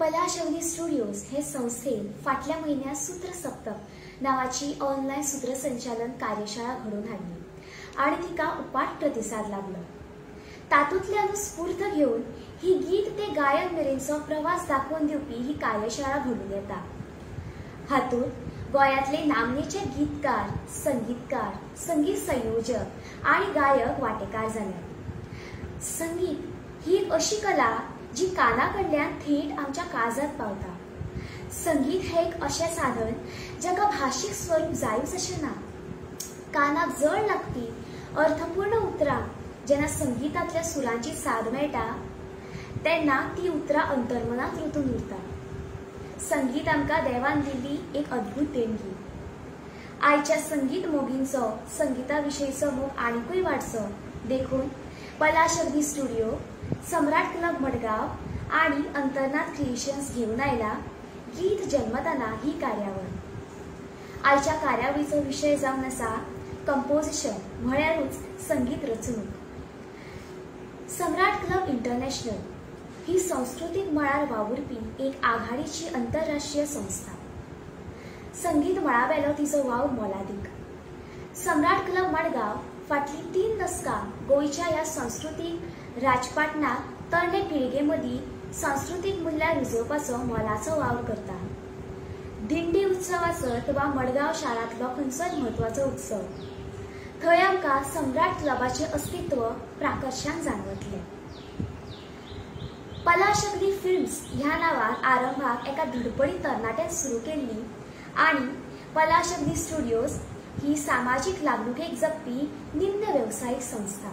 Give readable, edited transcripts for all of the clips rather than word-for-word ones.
पलाशवनी studios हे संस्थेन फाटल्या म्हयन्यात सूत्र सप्तक नावाची ऑनलायन सूत्रसंचालन कार्यशाळा घडोवन हाडली आणि तिका उपाट प्रतिसाद लागलो। तातूंतल्यान स्फूर्त घेवन ही गीत ते गायन मेरेनचो प्रवास दाखोवन दिवपी ही कार्यशाळा घडून येता। हातूंत गोंयांतले नामनेचे गीतकार, संगीतकार, संगीत संयोजक आणि गायक वांटेकार जाल्यात। संगीत ही एक अशी कला जी कानाकडल्यान थेट आमच्या काळजांत पावता। संगीत हे एक अशें साधन जाका भाशीक स्वरूप जायूच अशें ना। कानाक जड लागपी अर्थपूर्ण उतरां जेन्ना संगीतांतल्या सुरांची साद मेळटा तेन्ना ती उतरां अंतर्मनांत रुतून उरता। संगीत आमकां देवान दिल्ली एक अद्भुत देणगी। आयच्या संगीत मोगींचो संगीता विशयीचो मोग आनीकूय वाडचो देखून पलाशवनी स्टुडिओ, सम्राट क्लब मडगांव आणि अंतर्नाद क्रिएशन्स घेवन आयला गीत जन्मताना ही कार्यावळ। आयच्या कार्यावळीचो विशय जावन आसा कंपोजिशन म्हळ्यारूच संगीत रचणूक। सम्राट क्लब इंटरनॅशनल ही सांस्कृतिक मळार वावुरपी एक आघाडीची आंतरराष्ट्रीय संस्था। संगीत मळावेलो तिचो वाव मोलादीक। सम्राट क्लब मडगांव फाटली 3 दशकां गोंयच्या ह्या सांस्कृतिक राजपाटणाक तरणे पिळगे मदीं सांस्कृतिक मुल्यां रुजोवपाचो मोलाचो वावर करता। दिंडी उत्सव आसत वा मडगांव शारांतलो खंयचोय म्हत्वाचो उत्सव, थंय आमकां सम्राट क्लबाचें अस्तित्व प्राकर्शान जाणवतलें। पलाशवनी फिल्म्स ह्या नांवान आरंभाक एका धडपडी तरणाट्यान सुरू केल्ली आनी पलाशवनी स्टुडिओज ही सामाजीक लागणुकेक जगपी निम्न वेवसायीक संस्था।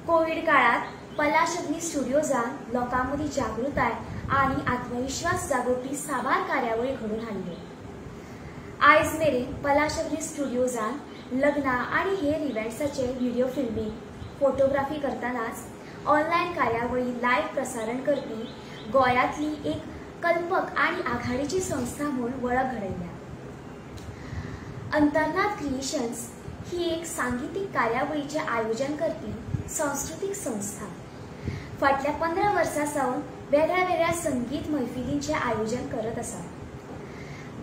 कोविड काळात पलाशवनी स्टुडिओजान लोकां मदीं जागृताय आनी आत्मविश्वास जागोवपी साबार कार्यावळी घडोवन हाडल्यो। आयज मेरेन पलाशवनी स्टुडिओजान लग्नां आनी हेर इव्हेंट्साचे व्हिडिओ फिल्मिंग, फोटोग्राफी करतनाच ऑनलायन कार्यावळी लायव्ह प्रसारण करपी गोंयांतली एक कल्पक आनी आघाडीची संस्था म्हूण वळख घडयल्या। अंतर्नाद क्रिएशन्स ही एक सांगीतीक कार्यावळीचे आयोजन करपी सांस्कृतिक संस्था। फाटल्या 15 वर्सां सावन वेगळ्या संगीत मैफिलींचे आयोजन करत आसा।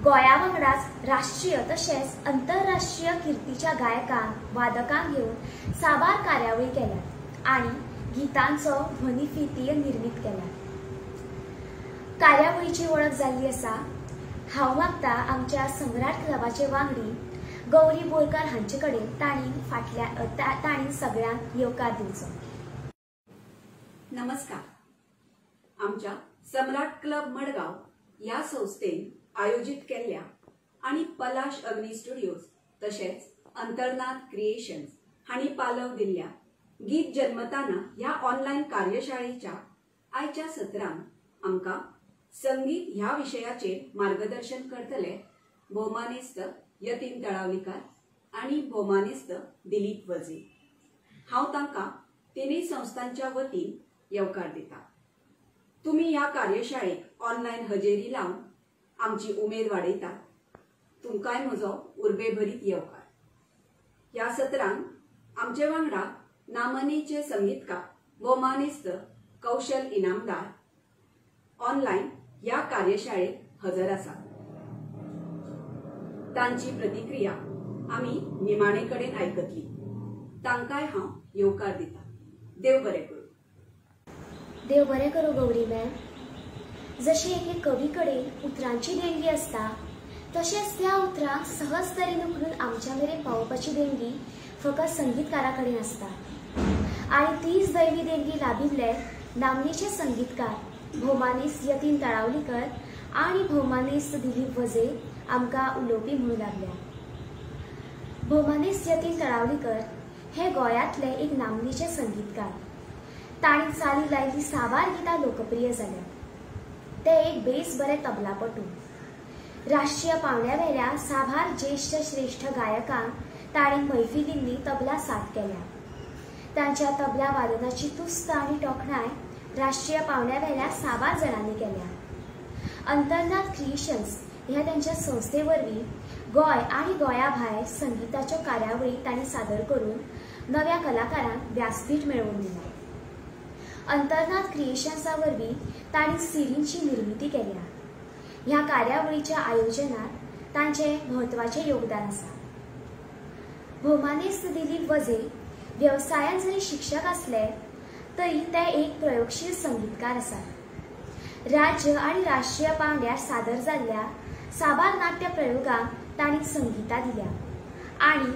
गोंया वांगडाच राष्ट्रीय तशेंच आंतरराष्ट्रीय कीर्तीच्या गायकांक, वादकांक घेवन साबार कार्यावळी केल्यात आनी गीतांचो ध्वनिफिती निर्मीत केला। कार्यावळीची वळख जाल्ली आसा। हांव मागता आमच्या सम्राट क्लबाचे वांगडी गौरी बोरकार हांचे कडेन तांणी सगळ्यांक येवकार दिवचो। नमस्कार। आमच्या सम्राट क्लब मडगांव ह्या संस्थेन आयोजित केल्ल्या आणि पलाशवनी स्टुडिओज तशेंच अंतर्नाद क्रिएशन्स हांणी पालव दिल्ल्या गीत जन्मताना ह्या ऑनलायन कार्यशाळेच्या आयच्या सत्रांत आमकां संगीत ह्या विशयाचेर मार्गदर्शन करतले भौमानेस्त यतीन तळावलीकार आणि भौमानेस्त दिलीप वझे। हांव तांकां तिनूय संस्थांच्या वतीन येवकार दिता। तुमी ह्या कार्यशाळेक ऑनलायन हजेरी लावन आमची उमेद वाडयतात। तुमकांय म्हजो उर्बेभरीत येवकार। ह्या सत्रांत आमचे वांगडा नामनेचे संगीतकार भौमानेस्त कौशल इनामदार ऑनलायन ह्या कार्यशाळेक हजर आसात। तांची प्रतिक्रिया आमी निमाणे कडेन आयकतली। तांकांय हांव येवकार दिता। देव बरें करूं। देव बरें करूं गौरी मॅम। जशें एके कवी कडेन उतरांची देणगी आसता तशेंच त्या उतरांक सहज तरेन उखलून आमच्या मेरेन पावोवपाची देणगी फकत संगीतकारा कडेन आसता आनी तीच दैवी देणगी लाभिल्ले नामनेचे संगीतकार भौमानेस्त यतीन तळावलीकर आनी भौमानेस्त दिलीप वझे आमकां उलोवपी म्हणूं लागल्या। भौमानेस्त यतीन तळावलीकर हे गोंयांतले एक नामनेचे संगीतकार। तांणी चाली लायिल्लीं साबार गितां लोकप्रिय जाल्यात। ते एक बेस बरे तबलापटू। राष्ट्रीय पावंड्यावेल्या साबार ज्येष्ठ श्रेष्ठ गायकांक तांणी मैफिलींनी तबला साथ केल्या। तांच्या तबला वादनाची तुस्त आनी तोखणाय राष्ट्रीय पावंड्यावेल्या साबार जाणांनी केल्या। अंतर्नाद क्रिएशन्स ह्या तांच्या संस्थे वरवीं गोंय आनी गोंया भायर संगीताच्यो कार्यावळी तांणी सादर करून नव्या कलाकारांक व्यासपीठ मेळवून दिला। अंतर्नाद क्रिएशन्सा वरवीं तांणी सिडींची निर्मिती केल्या। ह्या कार्यावळीच्या आयोजनात तांचे म्हत्वाचे योगदान आसा। भौमानेस्त दिलीप वझे व्यवसायात जरी शिक्षक असले तरी ते एक प्रयोगशील संगीतकार आसात। राज्य आणि राष्ट्रीय पांवड्यार सादर जाल्ल्या साबार नाट्य प्रयोगांक तांणी संगीता दिल्या आणि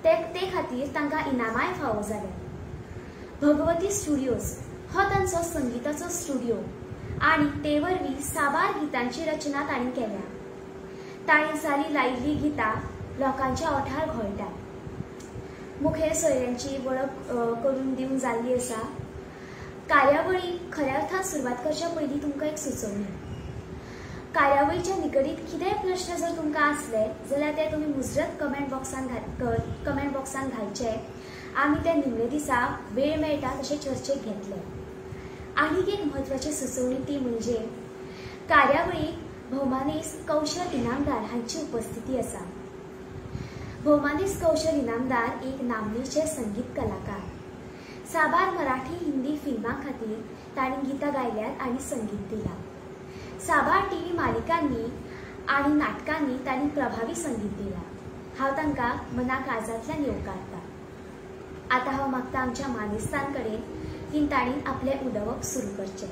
ते खातीर तांकां इनामाय फावो जाल्या। भगवती स्टुडिओज हो तांचो संगीताचो स्टुडिओ आणि ते वरवीं साबार गितांची रचना तांणी केल्या। तांणी जारी लायिल्लीं गितां लोकांच्या ओठार घोळटात। मुखेल सोयऱ्यांची वळख करून दिवंक जाल्ली आसा। कार्यावळी खऱ्या अर्थान सुरवात करच्या पयलीं तुमकां एक सुचोवणी। कार्यावळीच्या निगडीत कितेंय प्रश्न जर तुमकां असले जाल्यार ते तुमी मुजरत कमेंट बॉक्सान घालचे। आमी ते निमणे दिसा वेळ मेळटा तशे चर्चेक घेतले। आनीक एक म्हत्वाची सुचोवणी ती म्हणजे कार्यावळीक भौमानेस्त कौशल इनामदार हांची उपस्थिती आसा। भौमानेस्त कौशल इनामदार एक नामनेचे संगीत कलाकार। साबार मराठी हिंदी फिल्मां खातीर तांणी गितां गायल्यात आणि संगीत दिलां। साबार टीव्ही मालिकांनी आणि नाटकांनी तांणी प्रभावी संगीत दिलां। हांव तांकां मना काळजांतल्यान येवकारतां। आता हांव मागता आमच्या मानेस्तान कडेन की तांणी आपले उलोवप सुरू करचें।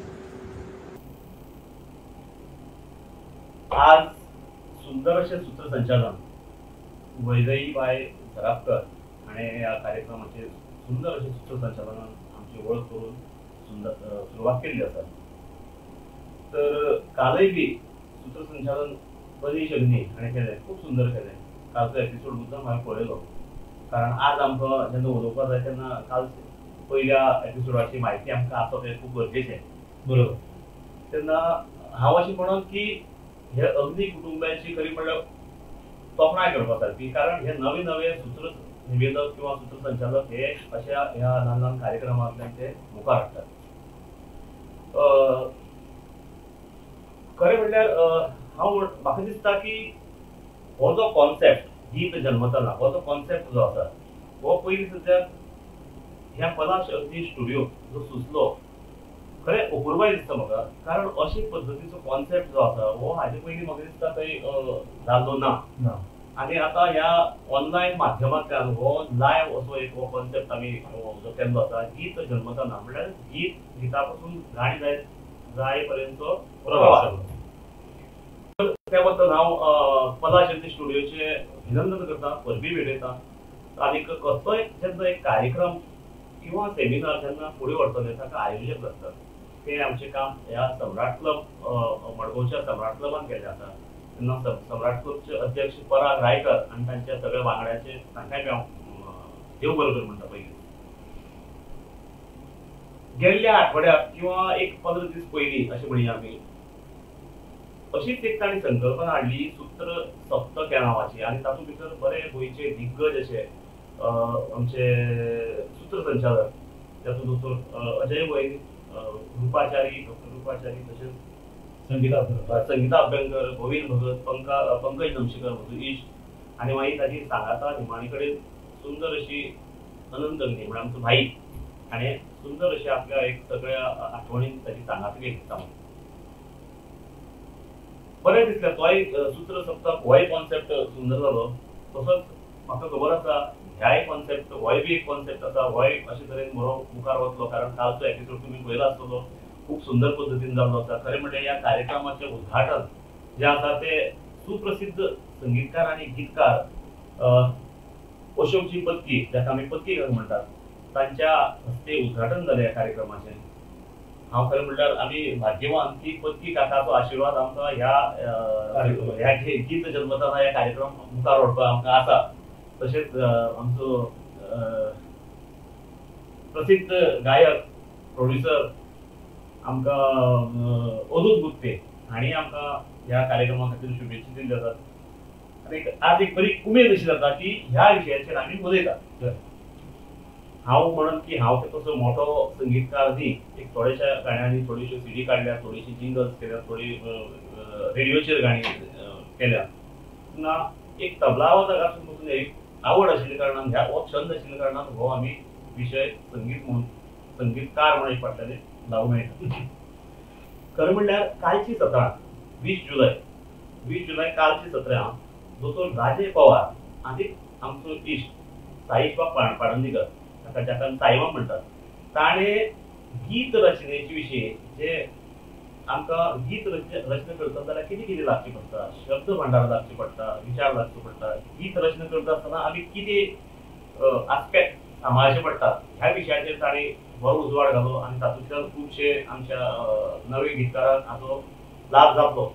आज सुंदर अशें सूत्रसंचालन वैदेही बाय सराफकर हाणें ह्या कार्यक्रमाचे सुंदर अशें सूत्रसंचालनान आमची वळख करून सुरवात केल्ली आसा। तर कालय बी सूत्रसंचालन मनीश अग्नी हाणें केलें, खूब सुंदर केलें। कालचो एपिसोड मुद्दाम हांवें पळयलो, कारण आज आमकां जेन्ना उलोवपाक जाय तेन्ना काल पयल्या एपिसोडाची म्हायती आमकां आसप हें खूब गरजेचें, बरोबर। तेन्ना हांव अशें म्हणन की हे अग्नी कुटुंबाची खरी म्हणल्यार तोखणाय करपा सारकी, कारण हे नवे नवे सूत्र निवेदक किंवा सूत्रसंचालक हे अशा ह्या ल्हान ल्हान कार्यक्रमांतल्यान ते मुखार हाडटात। खरें म्हणल्यार म्हाका दिसता की हो जो कॉन्सेप्ट गीत जन्मताना हो जो कॉन्सेप्ट जो आसा हो पयलीं सद्याक ह्या पलाश अग्नी स्टुडिओ जो सुचलो खरें अपुर्बाय दिसता म्हाका, कारण अशे पद्दतीचो कॉन्सेप्ट जो आसा हो हाजे पयलीं म्हाका दिसता खंय जाल्लो ना। आनी आतां ह्या ऑनलायन माध्यमांतल्यान हो लायव्ह असो एक हो कॉन्सेप्ट आमी जो केल्लो आसा गीत जन्मताना, म्हणल्यार गिता पासून गाणी जाय पर्यंतचो प्रवास। त्या बद्दल हांव पलाश अग्नी स्टुडिओचे अभिनंदन करता, परबी भेटयता। आनीक कसलोय जेन्ना एक कार्यक्रम किंवा सेमिनार जेन्ना फुडें व्हरतले ताका आयोजक लागतात, ते आमचें काम ह्या सम्राट क्लब मडगांवच्या सम्राट क्लबान केल्लें आसा। तेन्ना सम्राट क्लबचे अध्यक्ष पराग रायकर आनी तांच्या सगळ्या वांगड्याचे तांकांय हांव देव बरो कर म्हणटा। पयलीं गेल्ल्या आठवड्याक किंवा एक 15 दीस पयलीं अशें म्हणया आमी अशीच एक तांणी संकल्पना हाडली सूत्र सप्तक ह्या नांवाची, आनी तातूंत भितर बरे गोंयचे दिग्गज अशे आमचे सूत्रसंचालक, तातूंत दोतोर अजय वैद, डॉक्टर रुपाचारी, तशेंच संगीता अभ्यंकर, गोविंद भगत, पंकज नमशेकर म्हजो इश्ट, आनी मागीर ताची सांगाता निमाणे कडेन सुंदर अशी अनंत अग्नी म्हळ्यार आमचो भाई, हाणें सुंदर अशें आपल्या एक सगळ्या आठवणीन ताची सांगात केली। बरें दिसलें तोय सूत्र सप्तक होय कॉन्सेप्ट सुंदर जालो। तसोच म्हाका खबर आसा ह्याय कॉन्सेप्ट होय बी एक कॉन्सेप्ट आसा, होय अशे तरेन बरो मुखार वतलो, कारण कालचो एपिसोड तुमी पळयलो आसतलो, खूब सुंदर पद्दतीन जाल्लो आसा। खरें म्हणजे ह्या कार्यक्रमाचें उद्घाटन जे आसा ते सुप्रसिद्ध संगीतकार आनी गीतकार अशोकजी पत्की, जाका आमी पत्कीकार म्हणटात, तांच्या हस्ते उद्घाटन जालें ह्या कार्यक्रमाचें। हांव खरें म्हणल्यार आमी भाग्यवान की पत्की काकाचो आशिर्वाद आमकां ह्या गीत जन्मताना ह्या कार्यक्रम मुखार व्हरपाक आमकां आसा। तशेंच आमचो प्रसिद्ध गायक प्रोड्युसर आमकां अदूत गुप्ते हांणी आमकां ह्या कार्यक्रमा खातीर शुभेच्छा दिल्ल्यो आसात। आनी आज एक बरी उमेद अशी जाता की ह्या विशयाचेर आमी उलयतात। हांव म्हणन की हांव तसो मोठो संगीतकार न्ही, एक थोड्याशा गाण्यांनी थोडीश्यो सीडी काडल्या, थोडीशी जिंगल्स केल्या, थोडी रेडिओचेर गाणी केल्या। तेन्ना एक तबला वादक आसून पासून एक आवड आशिल्ल्या कारणान हो छंद आशिल्ल्या कारणान हो आमी विशय संगीतकार म्हणून एक फाटल्यान लावूं मेळटा. खरें म्हणल्यार कालची सत्रां 20 जुलय कालची सत्रां दोतोर राजे पवार आनी आमचो इश्ट साईबाब पाडणेकर, जाका साईबाब म्हणटात, ताणे गीत रचनेचे विशीं जे आमकां गीत रचना करता जाल्यार कितें कितें लागचें पडटा, शब्द भांडार लागचें पडटा, विचार लागचो पडटा, गीत रचना करता आसतना आमी कितें आस्पेक्ट सांबाळचे पडटा, ह्या विशयाचेर ताणी बरो उजवाड घालो आनी तातूंतल्यान खुबशे आमच्या नवे गीतकारांक हाचो लाभ जातलो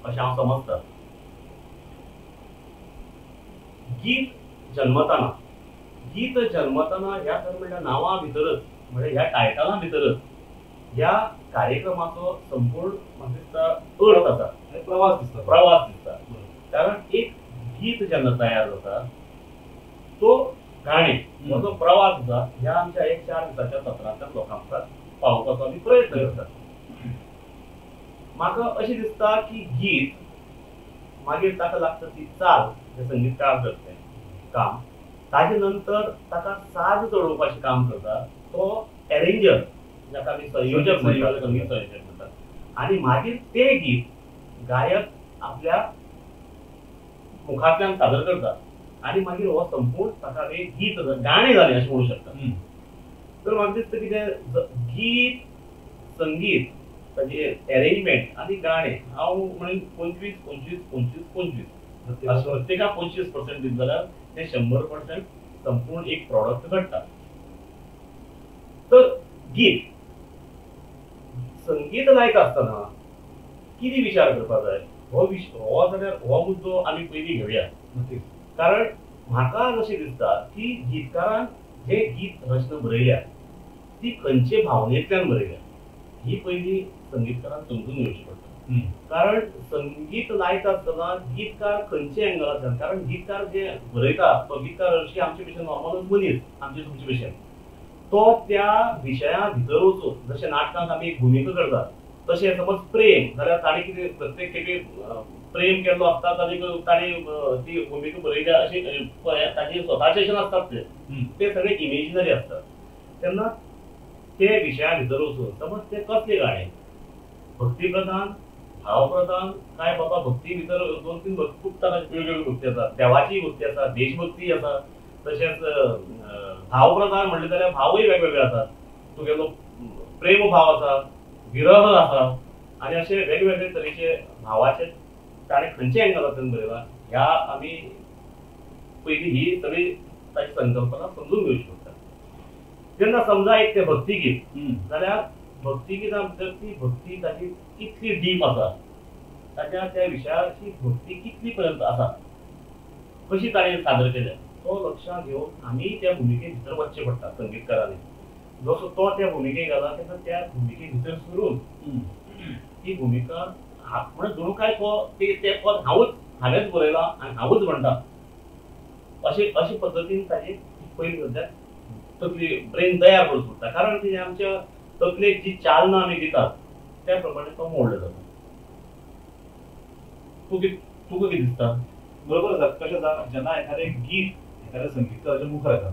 अशें हांव समजतां. गीत जल्मताना ह्या तर म्हणल्यार नांवा भितरच म्हणजे ह्या टायटला भितरच ह्या कार्यक्रमाचो संपूर्ण म्हाका दिसता अर्थ आसा, प्रवास दिसता. कारण एक गीत जेन्ना तयार जाता तो गाणे हो जो प्रवास आसा ह्या आमच्या 4 दिसाच्या सत्रांतल्यान लोकांक पावोवपाचो आमी प्रयत्न करतात. म्हाका अशें दिसता की गीत मागीर ताका लागता ती चाल, जे संगीतकार करता काम, ताजे नंतर ताका साज चडोवपाचें काम करता तो अरेंजर, जाका आमी संयोजक म्हणटात, संगीत संयोजक म्हणटात. आनी मागीर ते गीत गायक आपल्या मुखांतल्यान सादर करता आनी मागीर हो संपूर्ण ताका एक गीत गाणें जालें अशें म्हणूं शकता. तर म्हाका दिसता कितें गीत, संगीत, ताजे अरेंजमेंट आनी गाणें हांव म्हणून 25-25-25-25 प्रत्येकाक 25% दित जाल्यार ते 100% संपूर्ण एक प्रॉडक्ट घडटा. तर गीत संगीत लायता आसतना कितें विचार करपाक जाय हो मुद्दो आमी पयलीं घेवया. कारण म्हाका अशें दिसता की गीतकारान जे गीत रचना बरयल्या ती खंयचे भावनेंतल्यान बरयल्या ही पयलीं संगीतकारान समजून घेवची पडटा. कारण संगीत लायता आसतना गीतकार खंयचे एंगलांतल्यान, कारण गीतकार जे बरयता तो गीतकार अशी आमचे भशेन नॉर्मलूच मनीस आमचे तुमचे भशेन, तो त्या विशया भितर वचून, जशें नाटकांत आमी एक भुमिका करतात तशें समज प्रेम जाल्यार ताणें कितें प्रत्येक खेपे प्रेम केल्लो आसता ताणें ती भुमिका बरयल्या अशें ताचे स्वताचे नासतात ते सगळे इमेजिनरी आसतात. तेन्ना ते विशया भितर वचून समज ते कसले गाणे, भक्ती प्रधान, भाव प्रधान, काय बाबा भक्ती भितर 2-3 खूब तरांची वेगवेगळी भक्ती आसा, देवाची भक्ती आसा, देशभक्ती आसा, तशेंच भाव प्रधान म्हणले जाल्यार भावूय वेगवेगळे आसात. तुगेलो प्रेम भाव आसा, विरह आसा आनी अशे वेगवेगळे तरेचे भावाचे ताणें खंयचे एंगलांतल्यान बरयला ह्या आमी पयलीं ही सगळी ताची संकल्पना समजून घेवची पडटा. जेन्ना समजा एक तें भक्तिगीत जाल्यार भक्तिगितां भितर ती भक्ती ताची कितली डीप आसा, ताच्या त्या विशयाची भक्ती कितली पर्यंत आसा, कशी ताणें सादर केल्या तो लक्षांत घेवन आमी त्या भुमिके भितर वचचें पडटा. संगीतकारांनी जसो तो त्या भुमिकेक घाला तेन्ना त्या भुमिके भितर सरून ती भुमिका म्हणजे जणू काय ते पद हांवेंच बरयलां आनी हांवूच म्हणटा अशे पद्दतीन ताची पयली सद्या तकली ब्रेन तयार करचो पडटा. कारण ती आमच्या तकलेक जी चालना आमी दितात त्या प्रमाणे तो मोडलो जाता. तुका कितें दिसता? बरोबर आसा. कशें जाता जेन्ना एखादें गीत एखाद्या संगीतकाराच्या मुखार येता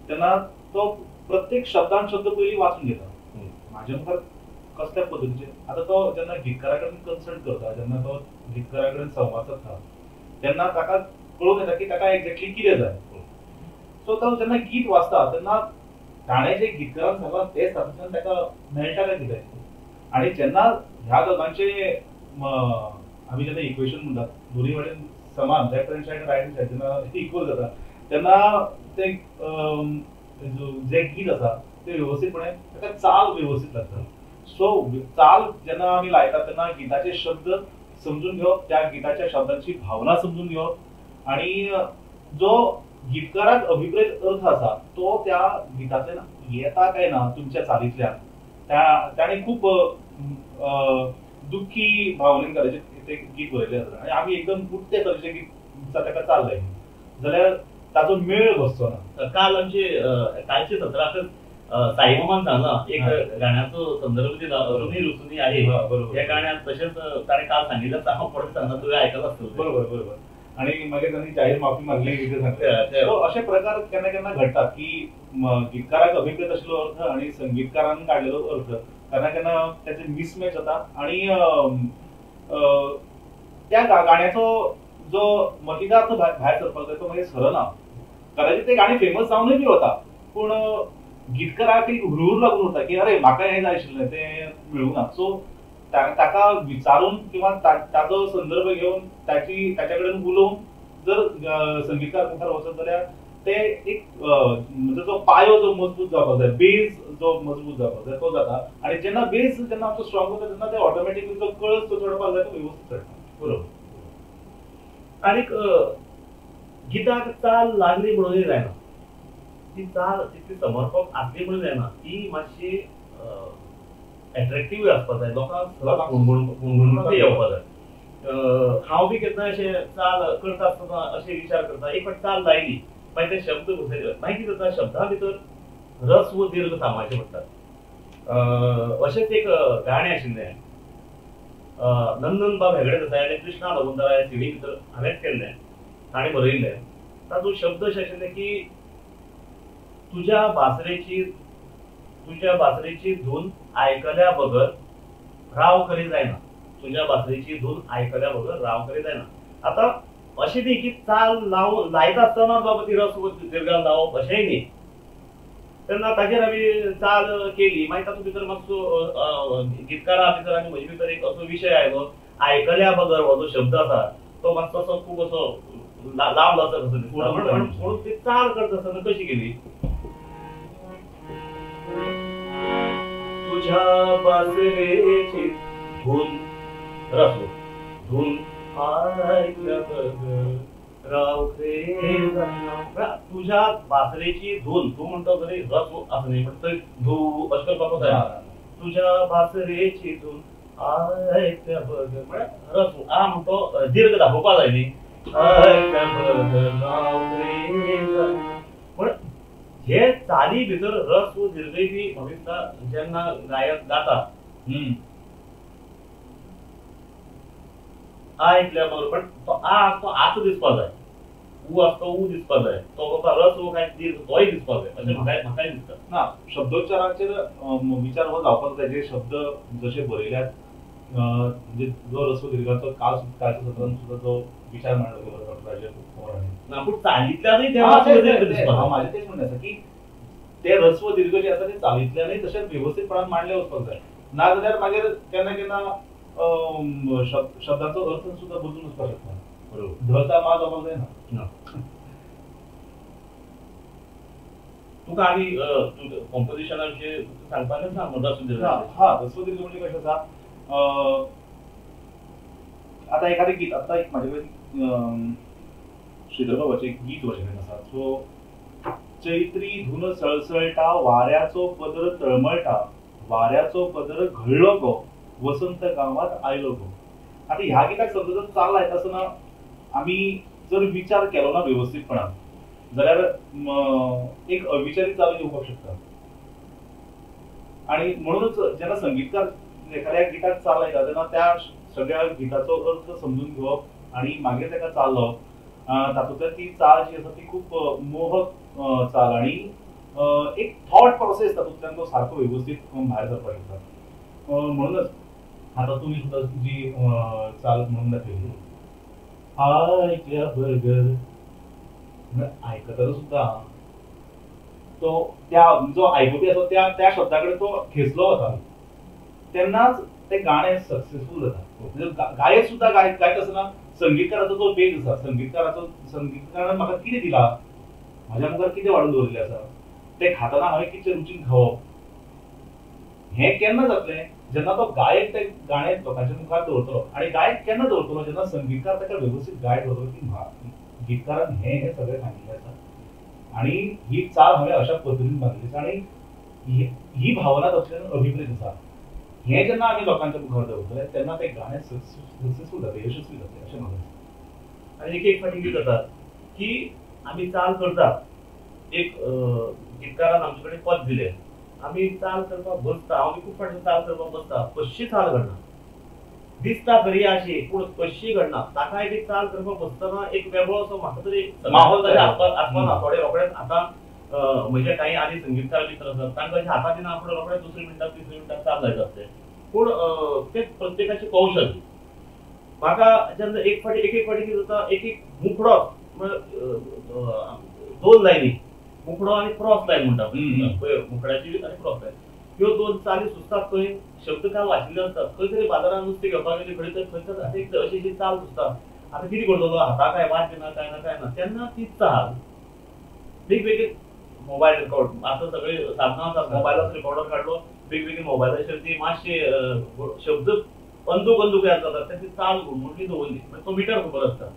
तेन्ना तो प्रत्येक शब्दान शब्द पयलीं वाचून घेता. म्हाज्या मुखार कसल्या पद्दतीचे आतां तो जेन्ना गीतकारा कडेन कन्सल्ट करता, जेन्ना तो गीतकारा कडेन संवाद सादता तेन्ना ताका कळून येता की ताका एक्झॅक्टली कितें जाय. सो तो जेन्ना गीत वाचता तेन्ना ताणें जे गीतकारान सांगलां तेच तातूंतल्यान ताका मेळटा काय कितें. आनी जेन्ना ह्या दोगांचे आमी जेन्ना इक्वेशन म्हणटात दोनूय वाटेन समान, left hand side right hand side जेन्ना इक्वल जाता तेन्ना ते जे गीत आसा ते व्यवस्थितपणे ताका चाल व्यवस्थित लागता. सो चाल जेन्ना आमी लायता तेन्ना गिताचे शब्द समजून घेवप, त्या गिताच्या शब्दांची भावना समजून घेवप आनी जो गीतकाराक अभिप्रेत अर्थ आसा तो त्या गितांतल्यान येता काय ना तुमच्या चालींतल्यान ताणें खूब दुख्खी भावनेन ते गीत बरयलें आसा आनी आमी एकदम उठते तरेचें गीत ताका चाल लायली जाल्यार ताजो मेळ बसचो ना. काल आमचे कालचे सत्रांत साईबाबान सांगला एक गाण्याचो संदर्भ दिला, रुनी रुसुनी आहे या गाण्यात. तशेंच ताणें काल सांगिल्लें हांव परत सांगना, तुवें आयकलां आसतलें. बरोबर बरोबर. आनी मागीर तांणी जाहीर माफी मागली कितें सांगता. अशे प्रकार केन्ना केन्ना घडटात की गीतकाराक अभिप्रेत आशिल्लो अर्थ आनी संगीतकारान काडलेलो अर्थ केन्ना केन्ना त्याचे मिसमॅच जाता आणि त्या गाण्याचो जो मतिदार्थ भायर सरपाक जाय तो मागीर सरना. कदाचित ते गाणी फेमस जावनूय बी वता पूण गीतकाराक एक हुरूर लागून उरता की अरे म्हाका हें जाय आशिल्लें तें मेळूना. सो ताका विचारून किंवा ताचो संदर्भ घेवन ताच्या कडेन उलोवन जर संगीतकार मुखार वचत जाल्यार ते एक म्हणजे जो पायो जो मजबूत जावपाक जाय, बेज जो मजबूत जावपाक जाय तो जाता. आणि जेन्ना बेज जेन्ना आमचो स्ट्रॉंग जाता तेन्ना ते ऑटोमॅटिकली जो कळस तो चडपाक जाय तो व्यवस्थित चडटा. बरोबर. आनीक गिताक चाल लागली म्हणूनय जायना, ती चाल तितली समर्पक आसली म्हणून जायना, ती मातशी अट्रॅक्टिव्ह आसपाक जाय, लोकांक गुणगुणून येवपाक जाय. हांव बी केन्ना अशें चाल करता आसतना अशें विचार करता, एक फावट चाल लायली मागीर ते शब्द घुसयले मागीर कितें जाता शब्दा भितर रस वो दीर्घ सांबाळचे पडटात. अशेंच एक गाणें आशिल्लें नंदन बाब हेगडे देसाई आनी कृष्णा भगवंतरा ह्या सिडी भितर हांवेंच केल्लें, ताणें बरयल्लें. तातूंत शब्द अशें आशिल्ले की तुज्या बासरेची धून आयकल्या बगर राव खरी जायना, तुज्या बासरेची धून आयकल्या बगर राव खरी जायना. आतां अशें न्ही की चाल लायता आसतना बाबा ती रस दीर्घान लावप अशेंय न्ही. तेन्ना ताचेर आमी चाल केली मागीर तातूंत भितर मातसो गितकारा भितर आनी म्हजे भितर एक असो विशय आयलो, आयकल्या बगर हो जो शब्द आसा तो मातसो असो खूब असो लांब आसा कसो दिसता. म्हणून ती चाल करता आसतना कशी केली, तुझ्या बासरेची धून रस धून आयकल्या बगर राव खरी जायना. तुझ्या बासरेची धून, तू म्हणतो तरी रस असं नाही पण थंय धू अशें करपाक जाय. तुझ्या बासरेची धून आयकल्या बगर म्हळ्यार रस आ म्हणतो दीर्घ दाखोवपाक जाय न्ही. आयकल्या बगर राव खरी जायना पण हे चाली भितर रस वो दीर्घय बी म्हाका दिसता जेन्ना गायक गाता आयकल्या बरोबर पण तो आ आसतो आत दिसपाक जाय, ऊ आसतो ऊ दिसपाक जाय, तो बाबा रस वो काय दीर्घ तोय दिसपाक जाय अशें म्हाकाय दिसता. ना शब्दोच्चाराचेर विचार हो जावपाक जाय. जे शब्द जशे बरयल्यात म्हणजे जो रस्व दीर्घाचो काळच्या सत्रांत सुद्धा जो विचार मांडलो गेलो डॉक्टर राजेंद्र कुमार हांणी ना पूण चालींतल्यानूय ते माझे तेच म्हणणें आसा की ते रस्व दीर्घ जे आसा ते चालींतल्यानूय तशेंच व्यवस्थितपणान मांडले वचपाक जाय. ना जाल्यार मागीर केन्ना केन्ना शब्दाचो अर्थ सुद्धा बदलून वचपाक शकता. बरोबर. धरता मा जावपाक जायना. तुका आनी कॉम्पोजिशना विशीं सांगपाचें ना रस्व दीर्घ. हा रस्व दीर्घ म्हणजे कशें आसा आता एखादें गीत आतां एक म्हाजे कडेन श्रीधर बाबाचें एक गीत वचयलें आसा. सो चैत्री धुन सळसळटा वाऱ्याचो पदर तळमळटा वाऱ्याचो पदर घळलो गो वसंत गांवांत आयलो गो. आता ह्या गिताक समजा जर चाल लायता आसतना आमी जर विचार केलो ना व्यवस्थितपणान जाल्यार एक अविचारी चाल येवपाक शकता. आणि म्हणूनच जेन्ना संगीतकार एखाद्या गिताक चाल लायता तेन्ना त्या सगळ्या गिताचो अर्थ समजून घेवप आणि मागीर ताका चाल लावप. तातूंतल्यान ती चाल जी आसा ती खूब मोहक चाल आणि एक थॉट प्रोसेस तातूंतल्यान तो सारको व्यवस्थित भायर सरपाक शकता. म्हणूनच आता तुम्ही सुद्धा तुझी चाल म्हणून दाखवली आयकल्या बगर आयकतना सुद्धा तो त्या जो आयकुपी आसा त्या शब्दाकडे तो खेचलो वता तेन्नाच ते गाणें सक्सेसफूल जाता. म्हणजे गायक सुद्धा गायत आसतना संगीतकाराचो जो बेज आसा संगीतकारान म्हाका कितें दिला म्हाज्या मुखार कितें वाडून दवरलें आसा ते खातना हांवें कितलें रुचीन खावप हें केन्ना जातलें जेन्ना तो गायक ते गाणें लोकांच्या मुखार दवरतलो. आनी गायक केन्ना दवरतलो जेन्ना संगीतकार ताका व्यवस्थित गायत दवरतलो की गीतकारान हें सगळें सांगिल्लें आसा आणि ही चाल हांवें अशा पद्दतीन बांदली आसा आनी ही भावना तातूंतल्यान अभिप्रेत आसा. हें जेन्ना आमी लोकांच्या मुखार दवरतले तेन्ना तें गाणें सक्सेसफूल जातलें यशस्वी जातलें अशें म्हाका दिसता. आनी एक फावटी कितें जाता की आमी चाल करतात एक गितकारान आमचे कडेन पद दिलें आमी चाल करपाक बसता हांव खूब फावटी चाल करपाक बसता कशी चाल घडना दिसता खरी अशी पूण कशी घडना. ताका एक चाल करपाक बसतना एक वेगळो असो म्हाका तरी माहोल आसपाना. थोडे रोखडेच आतां म्हणजे काही आधी संगीतकार मित्र असतात तांकां अशें हातांतल्यान आपण रोखडें दुसऱ्या मिनटाक तिसऱ्या मिनटाक चाल लायता आसले पूण ते प्रत्येकाचे कौशल्य म्हाका जेन्ना एक फाटी कितें जाता एक मुखडो दोन लायनी मुखडो आनी क्रॉस लायन म्हणटा मुखड्याची आनी क्रॉस लायन ह्यो दोन चाली सुचतात खंय शब्द काल वाचिल्ले आसतात खंय तरी बाजारात नुस्तें घेवपाक गेले खंय तर अशी चाल सुचता आतां कितें करतलो हाता काय वाद्य ना काय ना तेन्ना ती चाल वेगवेगळे मोबायल रेकॉर्ड आता सगळे साधनां आसात मोबायलाचो रेकॉर्डर काडलो वेगवेगळे मोबायलाचेर ती मातशे शब्द अंदूक याद जातात त्याची चाल घुमटली दवरली तो मिटर खबर आसता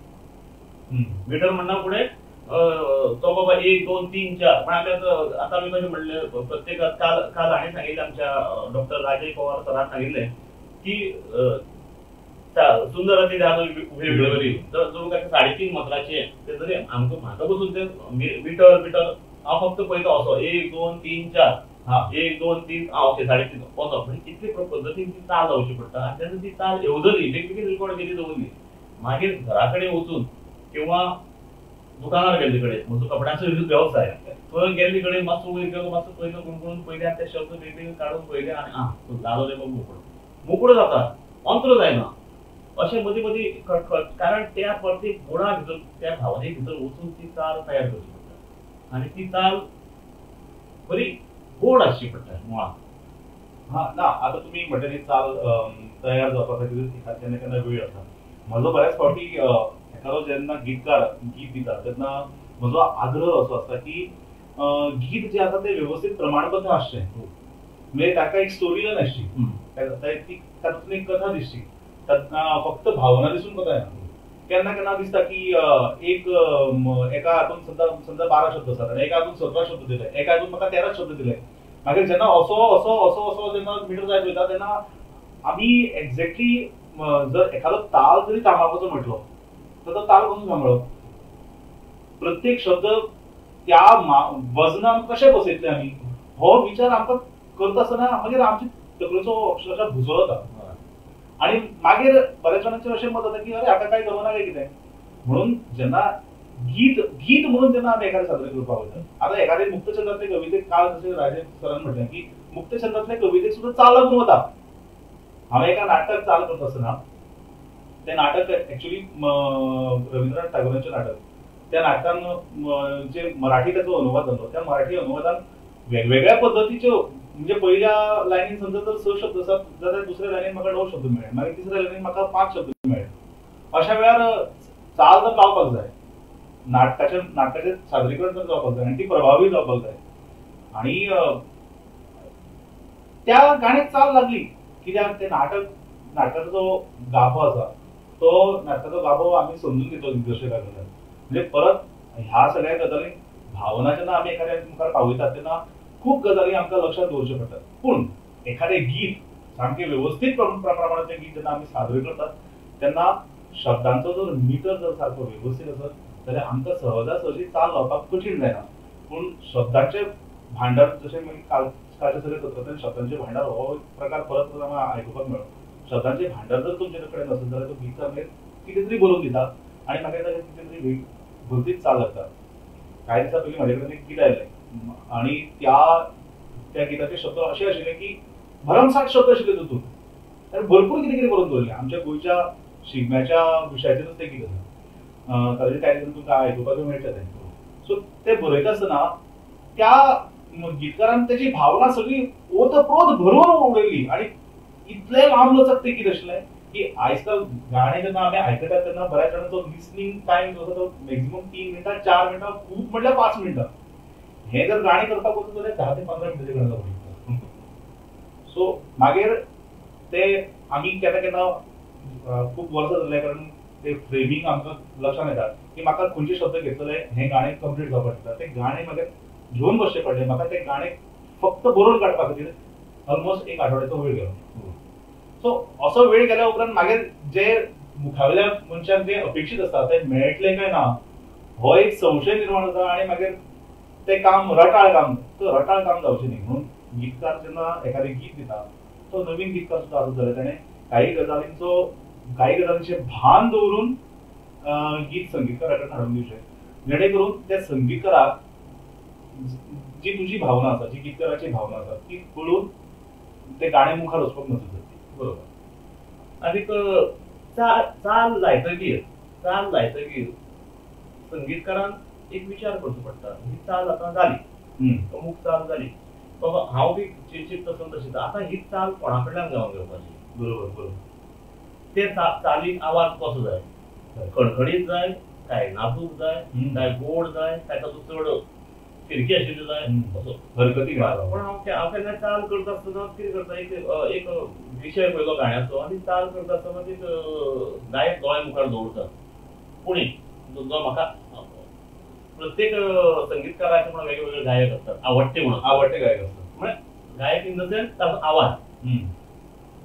मिटर म्हणना फुडें तो बाबा 1 2 3 4 पण आता आमी कशें म्हणले प्रत्येकात काल हांवें सांगिल्लें आमच्या डॉक्टर राजेश पवार सरान सांगिल्लें की सुंदर अती वेळोवेळी जर काय 3.5 मत्राचे ते जरी आमकां म्हाका बसून ते मिटर हांव फक्त पळयता असो 1 2 3 4 1 2 3 ओके 3.5 वचप म्हणजे इतले पद्दतीन ती चाल जावची पडटा आनी तेन्ना ती चाल येवजली वेगवेगळी रेकॉर्ड केली दवरली मागीर घरा कडेन वचून किंवा दुकानार गेल्ले कडेन म्हजो कपड्याचो वेवसाय थंय गेल्ले कडेन मातसो वयर गेलो मातसो पयलो गुणगुणून पयले आनी ते शब्द वेगवेगळे काडून पयले आनी जालो रे मोकळो जाता अंतर जायना अशें मदीं मदीं खटखट कारण त्या प्रत्येक गुणा भितर त्या भावने भितर वचून ती चाल तयार करची पडटा आनी ती चाल बरी गोड आसची पडटा मुळात ना आता तुम्ही म्हणटा चाल तयार जावपा खातीर केन्ना केन्ना वेळ आसा म्हजो बऱ्याच फावटी एखादो जेन्ना गीतकार गीत दिता तेन्ना म्हजो आग्रह असो आसता की गीत जे आसा ते व्यवस्थीत प्रमाणबद्ध आसचें म्हणजे ताका एक स्टोरी लायन आसची तातूंतली एक कथा दिसची फक्त भावना दिसून कथा येना केन्ना केन्ना दिसता की एका हातून समजा 12 शब्द आसात आनी एका हातून 17 शब्द दिले एका हातून म्हाका 13 शब्द दिले मागीर जेन्ना असो जेन्ना मिटर जायत वयता तेन्ना आमी एक्झॅक्टली जर एखादो ताल जरी तामापाचो म्हटलो तर तो ताल कसो सांबाळप प्रत्येक शब्द त्या वजनान कशें बसयतले आमी हो विचार आमकां करता आसतना मागीर आमची तकलेचो अक्षरशः भुसो जाता आणि मागीर बऱ्याच जाणांचें अशें मत जाता की अरे हाका काय जमना काय कितें म्हणून जेन्ना गीत म्हणून जेन्ना आमी एखादें सादर करपाक वयता आतां एखादे मुक्तछंदांतले कवितेक काल जशें राजेश सरान म्हटलें की मुक्तछंदांतले कवितेक सुद्दां चाल लागून वता हांवें एका नाटकाक चाल करता आसतना तें नाटक एक्चुअली रवींद्रनाथ टागोरांचें नाटक त्या नाटकान जे मराठी ताचो अनुवाद जालो त्या मराठी अनुवादान वेगवेगळ्या पद्दतीच्यो म्हणजे पहिल्या लायनीन समजा जर 6 शब्द आसात जाल्यार दुसऱ्या लायनीन म्हाका 9 शब्द मेळ्ळे मागीर तिसऱ्या लायनीन म्हाका 5 शब्द मेळ्ळे अशा वेळार चाल जर लावपाक जाय नाटकाचें सादरीकरण जर जावपाक जाय आनी ती प्रभावी जावपाक जाय आनी त्या गाण्याक चाल लागली कित्याक ते नाटकाचो जो गाभो आसा तो नाटकाचो गाभो आमी समजून घेतलो दिग्दर्शका कडल्यान म्हणजे परत ह्या सगळ्या गजाली भावना जेन्ना आमी एखाद्या मुखार पावयतात तेन्ना खूप गजाली आमकां लक्षात दवरच्यो पडटात पूण एखादें गीत सामकें व्यवस्थीत प्रमाणांतलें गीत जेन्ना आमी सादर करतात तेन्ना शब्दांचो जर मिटर जर सारको व्यवस्थीत आसत जाल्यार आमकां सहजासहजी चाल लावपाक कठीण जायना पूण शब्दांचें भांडार जशें मागीर कालचे सगळे सत्रांतल्यान शब्दांचें भांडार हो प्रकार परत आमकां आयकुपाक मेळ्ळो शब्दांचें भांडार जर तुमचे कडेन आसत जाल्यार तो गीत मागीर कितें तरी बरोवन दिता आनी मागीर ताका कितें तरी भलतीच चाल लागता कांय दिसा पयलीं म्हाजे कडेन एक गीत आयलें आनी त्या गिताचे शब्द अशें आशिल्ले की भरमसाट शब्द आशिल्ले तातूंत आनी भरपूर कितें कितें बरोवन दवरलें आमच्या गोंयच्या शिगम्याच्या विशयाचेरूच तें गीत आसा ताजेर कांय दिसान तुमकां आयकुपाक मेळटा तें सो तें बरयता आसतना त्या गीतकारान तेजी भावना सगळी ओतप्रोत भरून उडयली आनी इतलें लांब लचक तें गीत आशिल्लें की आयज काल गाणें जेन्ना आमी आयकतात तेन्ना बऱ्याच जाणांचो लिसनींग टायम जो आसा तो मॅक्झिमम 3 मिनटां 4 मिनटां खूब म्हणल्यार 5 मिनटां हे जर गाणें करपाक वचत जाल्यार 10 ते 15 मिनटांचें गाणें जावं सो मागीर ते आमी केन्ना केन्ना खूब वर्सां जाल्या कारण ते फ्रेमींग आमकां लक्षांत येता की म्हाका खंयचे शब्द घेतले हें गाणें कंप्लीट जावपाक शकता तें गाणें म्हाका घेवन बसचें पडलें म्हाका तें गाणें फक्त बरोवन काडपा खातीर ऑलमोस्ट 1 आठवड्याचो वेळ गेलो सो असो वेळ गेल्या उपरांत मागीर जे मुखावेल्या मनशाक जे अपेक्षीत आसता ते मेळटलें काय ना हो एक संशय निर्माण जाता आनी मागीर तें काम रटाळ काम जावचें न्ही म्हणून गीतकार जेन्ना एखादें गीत दिता तो नवीन गीतकार सुद्दां आसत जाल्यार ताणें काही गजालींचें भान दवरून गीत संगीतकारा कडेन हाडून दिवचें जेणे करून त्या संगीतकाराक जी तुझी भावना आसा, जी गीतकाराची भावना आसा ती कळून ते गाणें मुखार वचपाक मदत जाता. बरोबर. आनीक चाल लायतकीर संगीतकारान एक विचार करचो पडटा. ही चाल आतां जाली, अमूक चाल जाली, बाबा हांव बी चिंतता तशें आतां ही चाल कोणा कडल्यान गावन घेवपाची. बरोबर. ते चालीक आवाज कसो जाय, खणखणीत जाय काय नाजूक जाय काय गोड जाय काय तातूंत चड फिरकी आशिल्ली जाय असो हरकती घालप. पण हांव केन्ना चाल करता आसतना कितें करता, एक विशय पयलो गाण्याचो आनी चाल करता आसतना एक गायक दोळे मुखार दवरता. पुणे जो म्हाका प्रत्येक संगीतकाराचे म्हणून वेगवेगळे गायक असतात, आवडटे गायक असतात. म्हणजे गायक इन द सेन्स ताचो आवाज.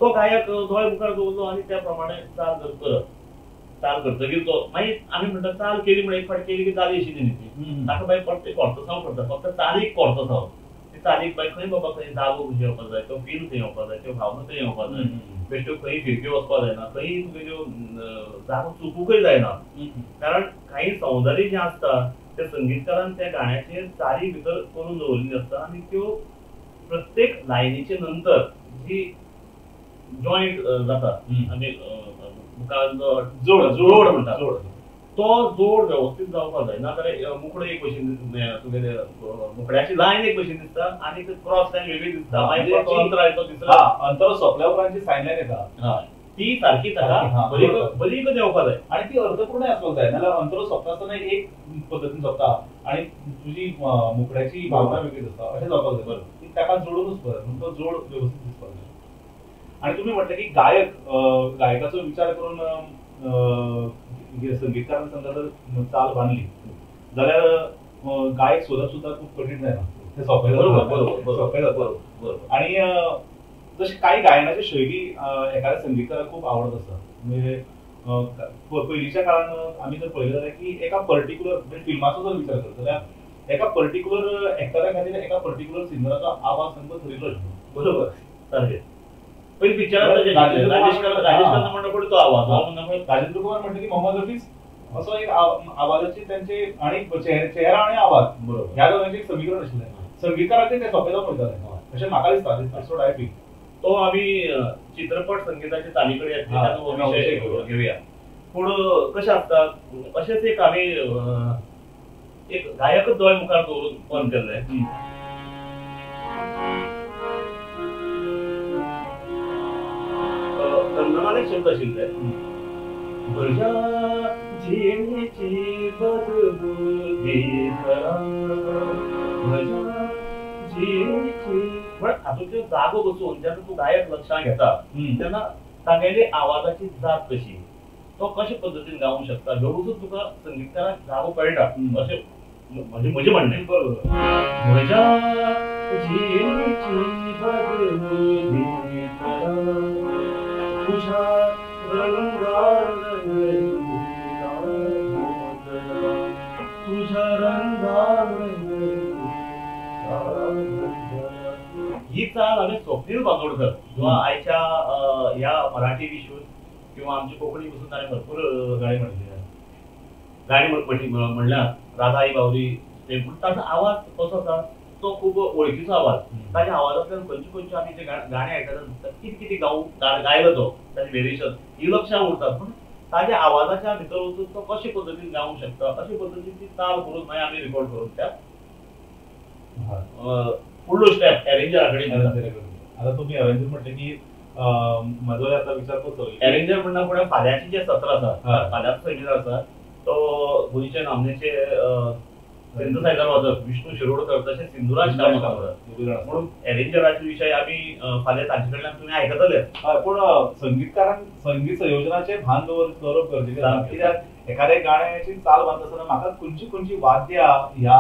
तो गायक दोळे मुखार दवरलो आनी त्या प्रमाणे चाल करतकीर तो मागीर आमी म्हणटा चाल केली म्हणून एक फावट केली की जाली अशी न्ही ती. ताका मागीर परत कोर्तसांव करता, फक्त चालीक कोर्तसांव. ती चालीक मागीर खंय बाबा खंय जागो कशी येवपाक जाय, तो फील खंय येवपाक जाय, त्यो भावना खंय येवपाक जाय, बेश्ट्यो खंय फिरक्यो वचपाक जायना, खंय तुज्यो जागो चुकूंकय जायना. कारण काही सौंदर्य जे आसता ते संगीतकारान त्या गाण्याचेर चाली भितर करून दवरलेली आसता आनी त्यो प्रत्येक लायनीचे नंतर जी जॉयंट जाता आनी मुखार जोड म्हणटा, तो जोड व्यवस्थित जावपाक जाय. नाजाल्यार मुखडो एक भशेन तुगेले मुखड्याची लायन एक भशेन दिसता आनी क्रॉस लायन वेगळी दिसता. अंतराळो दिसता, अंतर सोंपल्या उपरांत जी सायन लायन येता ती सारखी ताका बरीक देवपाक जाय आनी ती अर्थपूर्ण आसपाक जाय. नाल्यार अंतर सोंपता आसतना एक पद्दतीन सोंपता आनी तुजी मुखड्याची भावना वेगळी दिसता अशें जावपाक जाय. ती ताका जोडूनच बरें म्हणून तो जोड व्यवस्थित दिसपाक जाय. आणि तुम्ही म्हटलं की गायकाचा विचार करून संगीतकारान समजा जर चाल बांधली जाल्यार गायक सोदप सुद्धा खूप कठीण जायना. ते सोंपें जाता. आणि जशी काही गायनाची शैली एखाद्या संगीतकाराक खूप आवडत असता. म्हणजे पयलींच्या काळान आमी जर पळयलें जाल्यार की एका पर्टिक्युलर फिल्माचो जर विचार करता जाल्यार एका पर्टिक्युलर एक्टरा खातीर एका पर्टिक्युलर सिंगराचो आवाज तांकां थरिल्लो आसता. बरोबर सारकें. पयलीं पिक्चरांत राजेश खन्ना म्हणटा पळय तो आवाज, राजेंद्र कुमार म्हणटा की मोहम्मद रफीज असो एक आवाजाची त्यांचे आणि चेहरा आणि आवाज बरोबर ह्या दोघांचे एक समीकरण आशिल्लें. संगीतकाराचें तें सोंपें जावन वयतालें अशें म्हाका दिसता. दिस व्हॉट आय फील. तो आमी चित्रपट संगीताचे ताली कडेन विशय घेवया. पूण कशें आसता अशेंच एक आमी एक गायकच दोळे मुखार दवरून फोन केल्लें. नंदनाले शब्द आशिल्ले, म्हज्या जिणेची बदबुदी करा, म्हज्या जिणेची. पण हातूंतल्यो जागो बसून जेन्ना तूं गायक लक्षांत घेता तेन्ना तागेली आवाजाची जात कशी, तो कशे पद्दतीन गावंक शकता ह्यो वचून तुका संगीतकाराक जागो कळटा अशें म्हजें म्हणणें. बरोबर. म्हज्या जिणेची बदबुदी करा, तुझ्या रंगार तुझ्या रंगार ही चाल हांवें स्वप्नील बांदोडकर जो आयच्या ह्या मराठी विश्व किंवा आमची कोंकणी पसून ताणें भरपूर गाणी म्हणल्यार राधा आई बावली. ताचो आवाज कसो आसा तो खूब वळखीचो आवाज. ताच्या आवाजांतल्यान खंयचे आमी जे गाणे आयकतात कितें कितें गायलो तो ताचें व्हेरिएशन ही लक्षांत उरतात. पूण ताच्या आवाजाच्या भितर वचून तो कशे पद्दतीन गावंक शकता अशे पद्दतीन ती चाल करून मागीर आमी रिकॉर्ड करून त्या फुडलो स्टेप अरेंजरा कडेन. आता तुम्ही अरेंजर म्हटले की म्हजो आता विचार करतो अरेंजर म्हणना फुडें फाल्यांचे जे सत्र आसा फाल्यांचो संगीत आसा तो गोंयचे नामनेचे सिंथसायझर वाजप विष्णू शिरोडकर तशें सिंधुराज म्हणून अरेंजराचे विशय आमी फाल्यां तांचे कडल्यान तुमी आयकतले. पूण संगीतकारान संगीत संयोजनाचे भान दवरप गरजेचें आसा. कित्याक एखाद्या गाण्याची चाल बांदता आसतना म्हाका खंयची वाद्यां ह्या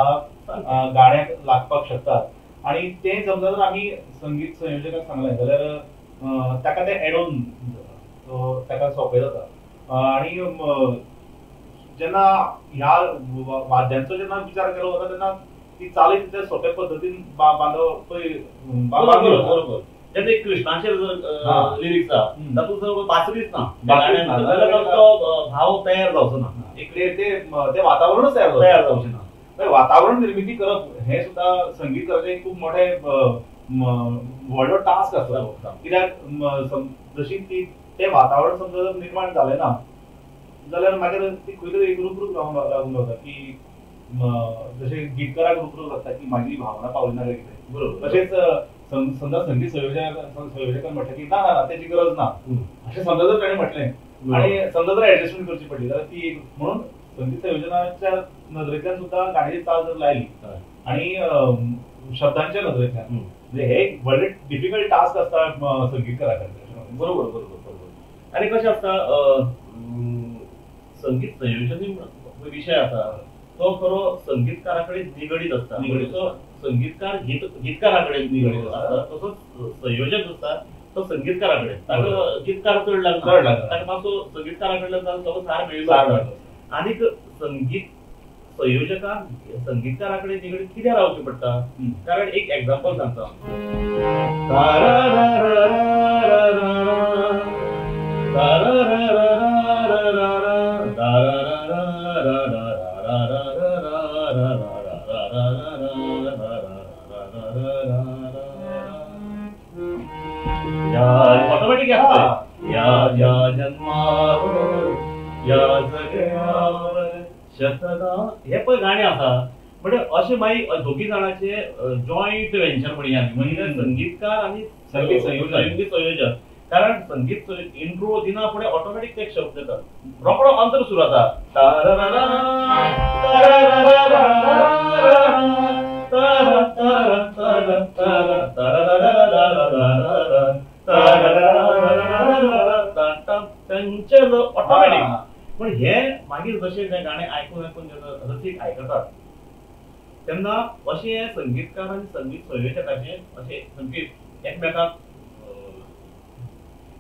गाण्याक लागपाक शकतात आणि ते समजा जर आमी संगीत संयोजकाक सांगलें जाल्यार ताका तें एडोन ताका सोंपें जाता. आणि जेन्ना ह्या वाद्यांचो जेन्ना विचार केलो वता तेन्ना ती चाली तितल्या सोंप्या पद्दतीन बांदप बरोबर. जेन्ना एक कृष्णाचेर लिरिक्स आसा तातूंत जर बासरीच ना जाल्यार तो भाव तयार जावचो ना. एक ते वातावरणच तयार जावचें ना. वातावरण निर्मिती करप हे सुद्धा संगीतकाराचे खूप मोठे व्हडलो टास्क आसता. कित्याक जशी ती ते वातावरण समजा जर निर्माण जालें ना जाल्यार मागीर ती खंय तरी एक रूप लागून जाता की जशें गितकाराक रूप लागता की माझी भावना पावली ना कितें. बरोबर. तशेंच समजा संगीत संयोजकान म्हटलें की ना ना त्याची गरज ना अशें समजा जर ताणें म्हटलें आणि समजा जर एडजस्टमेंट करची पडली जाल्यार ती एक म्हणून संगीत संयोजनाच्या नदरेंतल्यान सुद्धा गाण्याची चाल जर लायली आणि शब्दांच्या नदरेंतल्यान म्हणजे हे एक व्हडलें डिफिकल्ट टास्क आसता संगीतकारा खातीर. बरोबर बरोबर बरोबर. आणि कशें आसता संगीत संयोजन विषय आसा तो खरो संगीतकारा कडेन निगडीत आसता. तो संगीतकार गीतकारा कडेन निगडीत आसता तसोच संयोजक आसता तो संगीतकारा कडेन. ताका गीतकार चड लागता ताका मातसो संगीतकारा कडल्यान तो सार मेळटा. आनीक संगीत संयोजकान संगीतकारा कडेन निगडीत कित्याक रावचें पडटा कारण एक एग्जांपल सांगता. ऑटोमॅटिक या जन्मावर या जगण्यावर शतदा हे पळय गाणें आसा. म्हणजे अशें मागीर दोगी जाणांचे जॉयंट वेंचर म्हणया म्हणजे संगीतकार आनी संगीत संयोजक. कारण संगीत इंट्रो दिना फुडें ऑटोमॅटिक ते शब्द येतात. रोखडो अंतर सुरू जाता. ऑटोमॅटिक. पण हे मागीर जशें तें गाणें आयकून जेन्ना रसीक आयकतात तेन्ना अशें संगीतकार आनी संगीत संयोजकाचे अशें संगीत एकमेकाक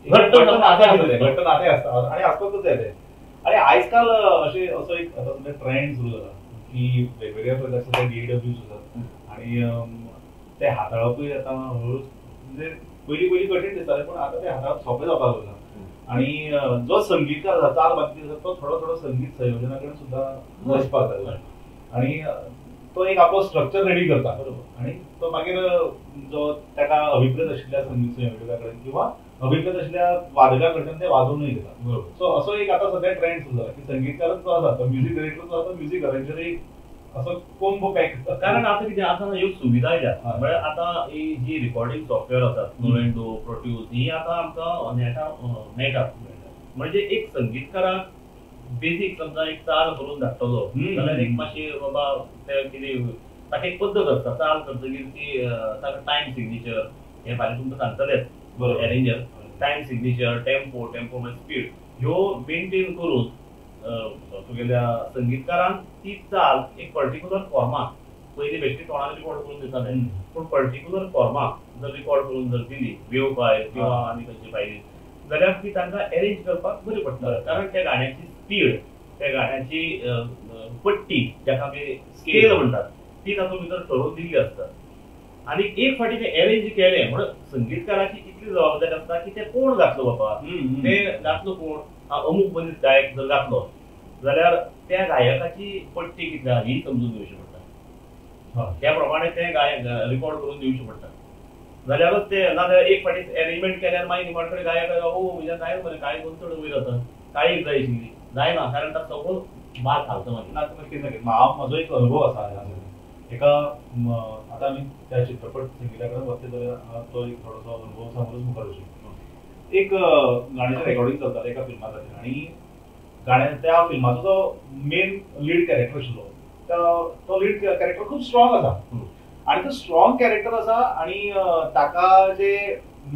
घट्ट नाते आसता आणि आसपाकूच जाय ते. आणि आजकाल अशें असो एक ट्रेंड सुरू जाला की वेगवेगळ्या प्रकारचे DAW आसात आणि ते हाताळपूय आतां हळूच म्हणजे पयलीं कठीण दिसतालें पण आतां ते हाताळप सोंपें जावपाक लागलां. आणि जो संगीतकार आसा चाल बाकी आसा तो थोडो संगीत संयोजना कडेन सुद्दां वचपाक लागला आणि तो एक आपलो स्ट्रक्चर रेडी करता. बरोबर. आणि तो मागीर जो ताका अभिप्रेत आशिल्ल्या संगीत संयोजका कडेन किंवा अभिप्रेत आशिल्ल्या वादका कडच्यान ते वाजोवनूय घेता. बरोबर. सो असो एक आतां सध्या ट्रेंड सुरू जाला की संगीतकार जो आसा तो म्युझिक डायरेक्टर जो आसा म्युझिक अरेंजर असो कोंबो पॅक करता. कारण आता कितें आतां ह्यो सुविधा येतात. म्हणजे आतां ही जी रिकॉर्डिंग सॉफ्टवेअर आसात नोवेंडो प्रोड्यूस ही आतां आमकां नेटार मेळटात. म्हणजे एक संगीतकाराक बेसीक समजा एक चाल करून धाडटलो जाल्यार एक मातशी बाबा ते कितें ताका एक पद्दत आसता. चाल करतकीर ती ताका टायम सिग्नेचर हे फाल्यां तुमकां सांगतलेच. बरोबर. अरेंजर टायम सिग्नेचर टेम्पो म्हणजे स्पीड ह्यो मेंटेन करून तुगेल्या संगीतकारान ती चाल एक पर्टिक्युलर फॉर्मात पयलीं बेश्टी तोंडार रिकॉर्ड करून दिताले पूण पर्टिक्युलर फॉर्मात जर रिकॉर्ड करून जर दिली वेव फायल किंवा आनी खंयची फायल जाल्यार ती तांकां अरेंज करपाक बरी पडटा. कारण त्या गाण्याची स्पीड त्या गाण्याची पट्टी जाका आमी स्केल म्हणटात ती तातूंत भितर ठरोवन दिल्ली आसता. आनी एक फावटी ते अरेंज केलें म्हणून संगीतकाराची इतली जबाबदारी आसता की ते कोण घातलो बाबा ते घातलो कोण अमूक मनीस गायक जर घातलो जाल्यार त्या गायकाची पट्टी कितली आहा ही समजून घेवची पडटा. त्या प्रमाणे ते गायक रिकॉर्ड करून दिवचे पडटा. जाल्यारच ते नाजाल्यार एक फावटी अरेंजमेंट केल्यार मागीर निमाणे कडेन गायक ओ म्हणजे काय मरे काय कोण चड वयर जाता काय जाय आशिल्ली जायना कारण ताका सगळो बार घालता मागीर. म्हजो एक अनुभव आसा एका आतां आमी त्या चित्रपट संगीता कडेन वचले जाल्यार तो एक थोडोसो अनुभव सांगूनच मुखार वचूं. एक गाण्याचें रेकॉर्डिंग चलतालें एका फिल्मा खातीर आणि त्या फिल्माचो जो मेन लीड कॅरेक्टर आशिल्लो तो लीड कॅरेक्टर खूब स्ट्रॉंग आसा आणि तो स्ट्रॉंग कॅरेक्टर आसा आणि ताका जे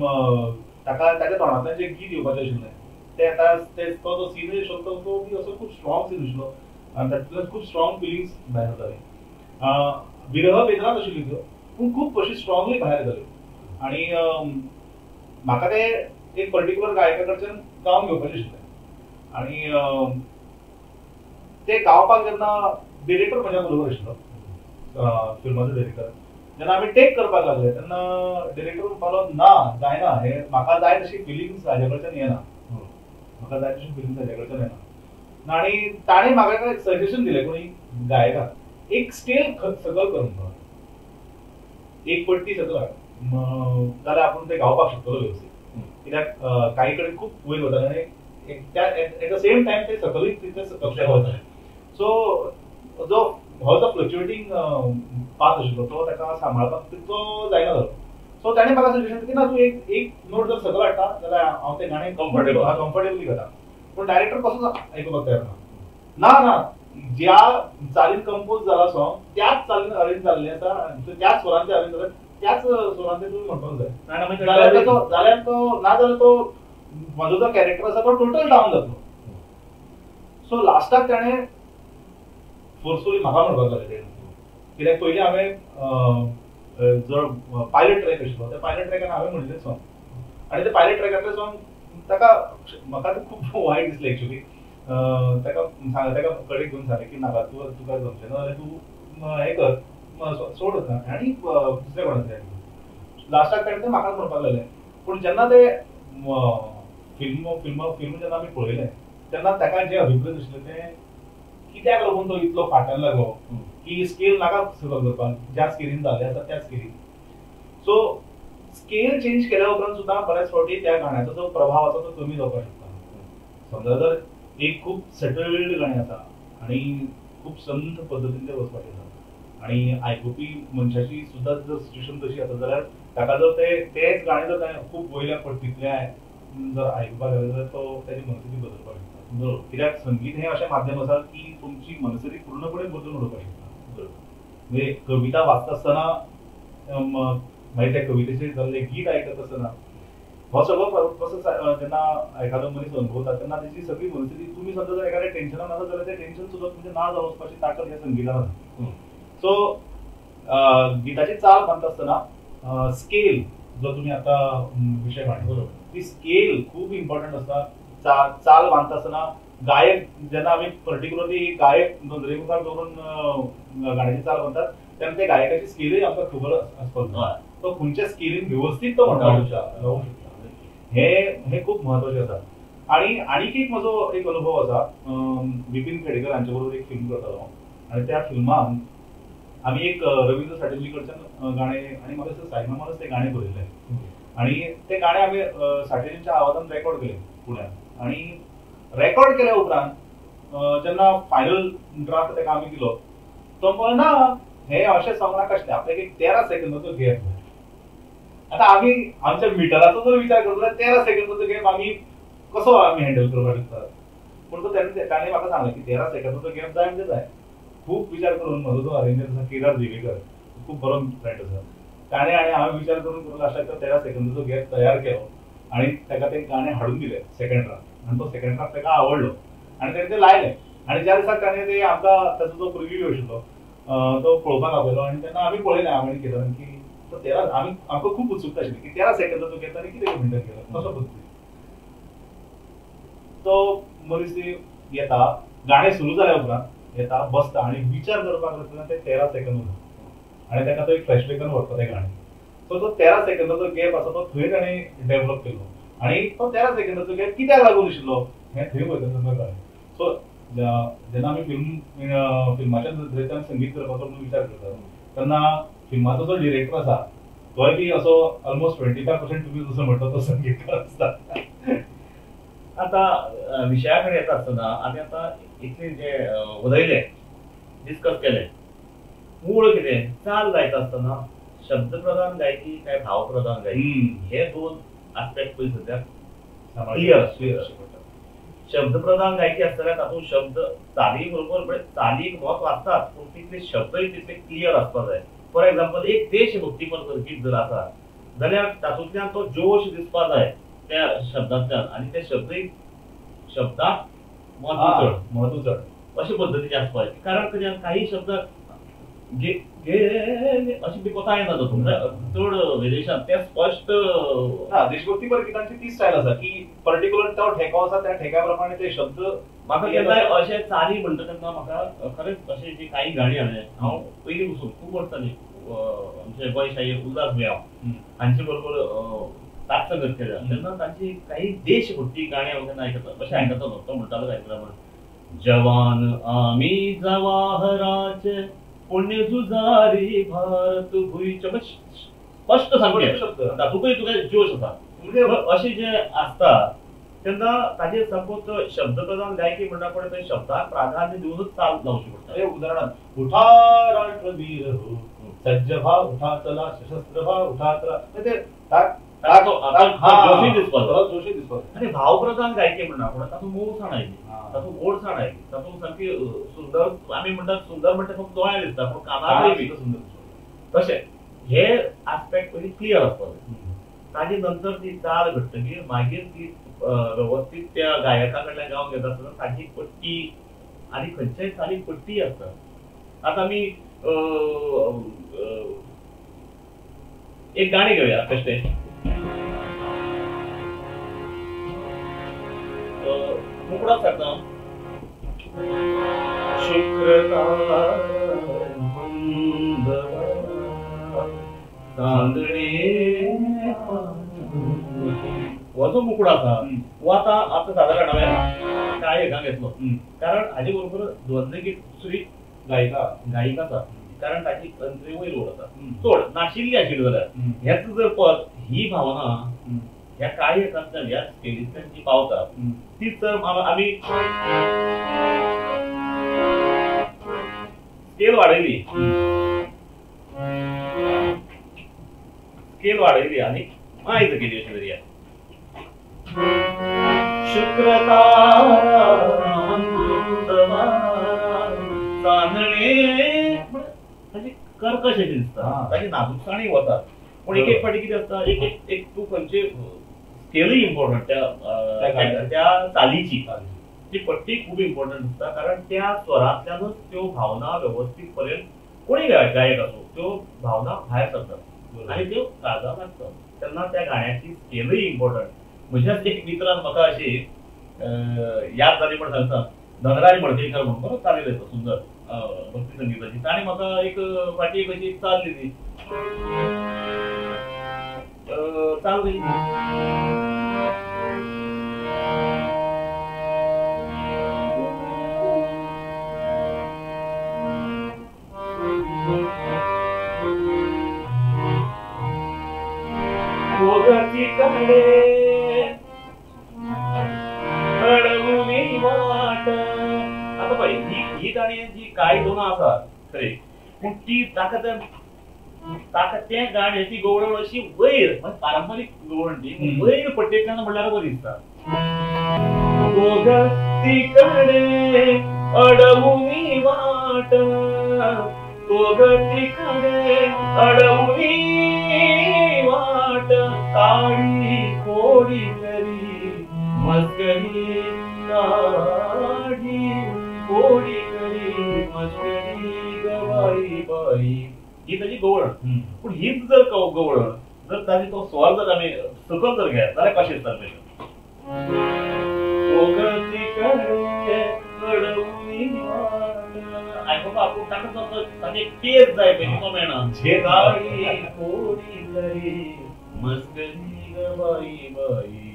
ताका ताच्या तोंडांतल्यान जे गीत येवपाचें आशिल्लें ते आतां तो जो सीन आशिल्लो तो बी असो खूब स्ट्रॉंग सीन आशिल्लो आनी तातूंतल्यान खूब स्ट्रॉंग फिलिंग्स भायर जाताली. विरह वेदना आशिल्ली त्यो पूण खूब अशी स्ट्रॉंगली भायर जाली. आणि म्हाका ते एक पर्टिक्युलर गायका कडच्यान गावन घेवपाचें आशिल्लें आणि ते गावपाक जेन्ना डिरेक्टर म्हज्या बरोबर आशिल्लो फिल्माचो डिरेक्टर जेन्ना आमी टेक करपाक लागले तेन्ना डिरेक्टर म्हणपालो ना जायना हे म्हाका जाय तशी फिलिंग्स हाजे कडच्यान येना म्हाका जाय तशी फिलिंग्स हाजे कडच्यान येना. आणि ताणें म्हाका एक सजेशन दिलें कोणी गायकाक एक स्केल सकल करून एक पट्टी सकल जाल्यार आपण ते गावपाक शकतलो व्यवस्थित, कित्याक काही कडेन खूप वयर वता आनी एट द सेम टायम ते सकलूय तितले सकल वता. सो जो हो जो फ्लक्च्युएटिंग पाथ आशिल्लो तो ताका सांबाळपाक तितलो जायना जालो. सो ताणें म्हाका सजेशन दिलें की ना तूं एक नोट जर सकल हाडटा जाल्यार हांव तें गाणें कम्फर्टेबली करता. पूण डायरेक्टर कसो आयकुपाक तयार ना. ना ज्या चालीन कंपोज जाला सॉंग त्याच चालीन अरेंज जाल्लें आसा, त्याच स्वरांचेर अरेंज जालें, त्याच स्वरांचेर तुमी म्हणपाक जाय. जाल्यार तो ना जाल्यार तो म्हजो जो कॅरेक्टर आसा तो टोटल डावन जातलो. सो लास्टाक ताणें फोर्सफुली म्हाका म्हणपाक लागलें, कित्याक पयलीं हांवें जो पायलट ट्रॅक आशिल्लो त्या पायलट ट्रॅकान हांवें म्हणिल्लें सॉंग आनी ते पायलट ट्रॅकांतलें सॉंग ताका म्हाका तें खूब वायट दिसलें एक्चुली. ताका कडेक घेवन सांगलें की नाका तुका जमचें ना जाल्यार तूं हें कर सोड आनी दुसऱ्या कोणाचें. लास्टाक ताणें तें म्हाकाच म्हणपाक लागलें. पूण जेन्ना ते फिल्म जेन्ना आमी पळयलें तेन्ना ताका जें अभिप्राय आशिल्लें तें कित्याक लागून तो इतलो फाटल्यान लागलो की स्केल नाका सकल करपाक, ज्या स्केलीन जाल्लें आसा त्या स्केलीन. सो स्केल चेंज केल्या उपरांत सुद्दां बऱ्याच फावटी त्या गाण्याचो जो प्रभाव आसा तो कमी जावपाक शकता. समजा जर एक खूब सेटल्ड गाणें आसा आनी खूब संथ पद्दतीन तें वचपाचें आसा आनी आयकुपी मनशाची सुद्दां जर सिच्युएशन तशी आसा जाल्यार ताका जर तेच गाणें जर ताणें खूब वयल्या पट्टींतल्यान जर आयकुपाक गेलो जाल्यार तो ताची मनस्थिती बदलपाक शकता. कित्याक संगीत हें अशें माध्यम आसा की तुमची मनस्थिती पूर्णपणे बदलून उडोवपाक शकता. म्हणजे कविता वाचता आसतना मागीर त्या कवितेचेर जाल्लें गीत आयकता आसतना हो सगळो कसो जेन्ना एखादो मनीस अनुभवता तेन्ना तेची सगळी मनस्थिती, तुमी समजा जर एखाद्या टेन्शनान आसा जाल्यार तें टेन्शन सुद्दां तुमचें ना जावन वचपाची ताकद ह्या संगीतान आसा. सो गिताची चाल बांदता आसतना स्केल जो तुमी आतां विशय मांडलो ती स्केल खूब इम्पॉर्टंट आसता. चाल बांदता आसतना गायक जेन्ना आमी पर्टिक्युलरली गायक नदरे मुखार दवरून गाण्याची चाल बांदतात तेन्ना त्या गायकाची स्केलूय आमकां खबर आसपाक जाय. तो खंयच्या स्केलीन व्यवस्थीत तो म्हणपाक शकता. हे खूब म्हत्वाचें आसा. आनी आनीक एक म्हजो एक अनुभव आसा. विपिन खेडेकर हांचे बरोबर एक फिल्म करतालो आनी त्या फिल्मान आमी एक रवींद्र साठेजी कडच्यान गाणें आनी म्हाका दिसता सायमा मानस तें गाणें बरयल्लें आनी तें गाणें आमी साठेजींच्या आवाजान रेकॉर्ड केलें पुण्यान. आनी रेकॉर्ड केल्या उपरांत जेन्ना फायनल ड्राफ्ट ताका आमी दिलो तो म्हणलो ना हें अशें सॉंग नाका आशिल्लें, आपल्याक एक 13 सेकंदाचो गॅप जाय. आतां आमी आमच्या मिटराचो जर विचार करतलो जाल्यार 13 सेकंदाचो गॅप आमी कसो हँडल करपाक शकता. पूण तो ताणें म्हाका सांगलें की 13 सेकंदाचो गॅप जाय म्हणजे जाय. खूब विचार करून म्हजो जो अरेंजर आसा केदार दिवेकर खूब बरो फ्रेंड आसा ताणें आनी हांवें विचार करून लास्टाक तो 13 सेकंदाचो गॅप तयार केलो आनी ताका तें गाणें हाडून दिलें सेकंड ड्राफ्ट आनी तो सेकंड ड्राफ्ट ताका आवडलो आनी ताणें तें लायलें. आनी ज्या दिसाक ताणें तें आमकां ताचो जो प्रिव्यू आशिल्लो तो पळोवपाक आपयलो आनी तेन्ना आमी पळयलें हांवें आनी केदारान की तो 13 आमकां खूब उत्सुकता आशिल्ली की 13 सेकंदाचो गॅप ताणें कितें मेंटेन केलो कसो पद्दतीन. तो मनीस येता गाणें सुरू जाल्या उपरांत येता बसता आनी विचार करपाक लागता तें 13 सेकंद उरता आनी ताका तो एक फ्लॅशबॅकान व्हरता तें गाणें. सो तो 13 सेकंदाचो गॅप आसा तो थंय ताणें डेव्हलप केलो आनी तो 13 सेकंदाचो गॅप कित्याक लागून आशिल्लो हें थंय वयता ताका कळ्ळें. सो जेन्ना आमी फिल्माच्या नदरेंतल्यान संगीत करपाचो म्हणून विचार करता तेन्ना फिल्माचो जो डिरेक्टर आसा तोय बी असो ऑलमोस्ट 25% तुमी जसो म्हणटा तो संगीतकार आसता. आता विशया कडेन येता आसतना आमी आतां इतलें जें उलयलें डिस्कस केलें मूळ कितें चाल गायता आसतना शब्द प्रधान गायकी काय भाव प्रधान गायकी हे दोन आस्पेक्ट पळय सद्याक क्लियर. शब्द प्रधान गायकी आसतना तातूंत शब्द चाली बरोबर चालीक म्हत्व आसताच पूण तितले शब्दय तितले क्लियर आसपाक जाय. फॉर एग्जाम्पल एक देशभक्तीपर गीत जर आसा जाल्यार तातूंतल्यान तो जोश दिसपाक जाय त्या शब्दांतल्यान आनी ते शब्दाक म्हत्व चड अशे पद्दतीचे आसपाक जाय. कारण कित्याक काही शब्द अशी बी कोता येना तातूंत चड वेरिएशन ते स्पश्ट. देशभक्तीपर गितांची ती स्टायल आसा की पर्टिक्युलर तो ठेको आसा त्या ठेक्या प्रमाणे ते शब्द म्हाका केन्नाय अशें चाली म्हणटा तेन्ना म्हाका खरेंच अशें जी काही गाणी हांवें हांव पयलीं पसून खूब वर्सांनी आमचे गोंय शाहीर उल्हास बेळाव हांचे बरोबर साथ संगत केल्या तेन्ना तांची काही देशभक्ती गाणी हांव केन्ना आयकता अशें आयकतालो. तो म्हणटालो काय प्रमाण जवान आमी जवाहराचे पुण्य झुजारी भारत भुईच्या स्पष्ट सांगते तातूंतय तुका जोश आसा म्हणजे अशें जे आसता तेन्ना ताजेर संपूर्ण शब्द प्रधान गायकी म्हणटा पण ते शब्दाक प्राधान्य दिवनूच चाल लावची पडटा. उदाहरणार्थ उठा राष्ट्रवीर हो सज्ज व्हा उठा चला सशस्त्र व्हा उठा चला जोशी दिसपाचो जोशी दिसपाचो आनी भावप्रधान गायकी म्हणटा पण तातूंत मोवसाण आयली तातूंत गोडसाण आयली तातूंत सामकी सुंदर आमी म्हणटात सुंदर म्हणटा फक्त दोळ्यान दिसता पण कानाकय बी सुंदर तशें हे आस्पेक्ट पयलीं क्लियर आसपाक ताजे नंतर ती चाल घडटकीर मागीर ती व्यवस्थीत त्या गायका कडल्यान गावन घेता आसतना ताजी पट्टी आनी खंयच्याय चालीक पट्टी आसता. आतां आमी एक गाणें घेवया कशें मुकडा सरता हो जो मुकडो आसा हो आता सादारण हांवें कांय हेका घेतलो कारण हाजे बरोबर द्वंद्वगीत दुसरी गायिका आसा कारण ताची तंत्री वयर ओड आसा चड नाशिल्ली आशिल्ली जाल्यार हेच जर पद ही भावना ह्या काळी एकांतल्यान ह्या स्टेजींतल्यान जी पावता तीच जर आमी स्केल वाडयली आनी मायज केली अशी तरी ताची कर्कश अशी दिसता ताची नाजूकसाणी वता पण एक फाटी कितें आसता एक तूं खंयचे स्केलूय इम्पॉर्टंट त्या चालीची ती पट्टी खूब इम्पॉर्टंट दिसता कारण त्या स्वरांतल्यानूच त्यो भावना व्यवस्थीत पर्यंत कोणी गायक आसूं त्यो भावना भायर सरतात आनी त्यो काळजाक लागतात तेन्ना त्या गाण्याची स्केलूय इम्पॉर्टंट. म्हज्याच एक मित्रान म्हाका अशी याद जाली पण सांगता धनराज मडकयकर म्हणून बरो चालील येतो सुंदर भक्ती संगीताची ताणी म्हाका एक फाटी एक अशी चाल दिली चाल दिली आता पळय ही गाणी जी कांय दोन आसा खरे पूण ती ताका त्या गाण्याची गवळण अशी वयर पारंपारीक गवळण ती वयर पट्टेंतल्यान म्हणल्यार बरी दिसता. अडवुनी वाट अडवुनी वाट काळी कोडी करी मस्करी काळी कोडी करी मस्करी गवाई बाई ही ताची गवळण. पूण हीच जर गवळण जर ताची तो स्वर जर आमी सकल जर घेत जाल्यार कशें दिसता आयकुपाक आपूण ताका ताचे टेस्ट जाय पळय तो मेळना झे काळी कोडी करी मस्करी गवाई बाई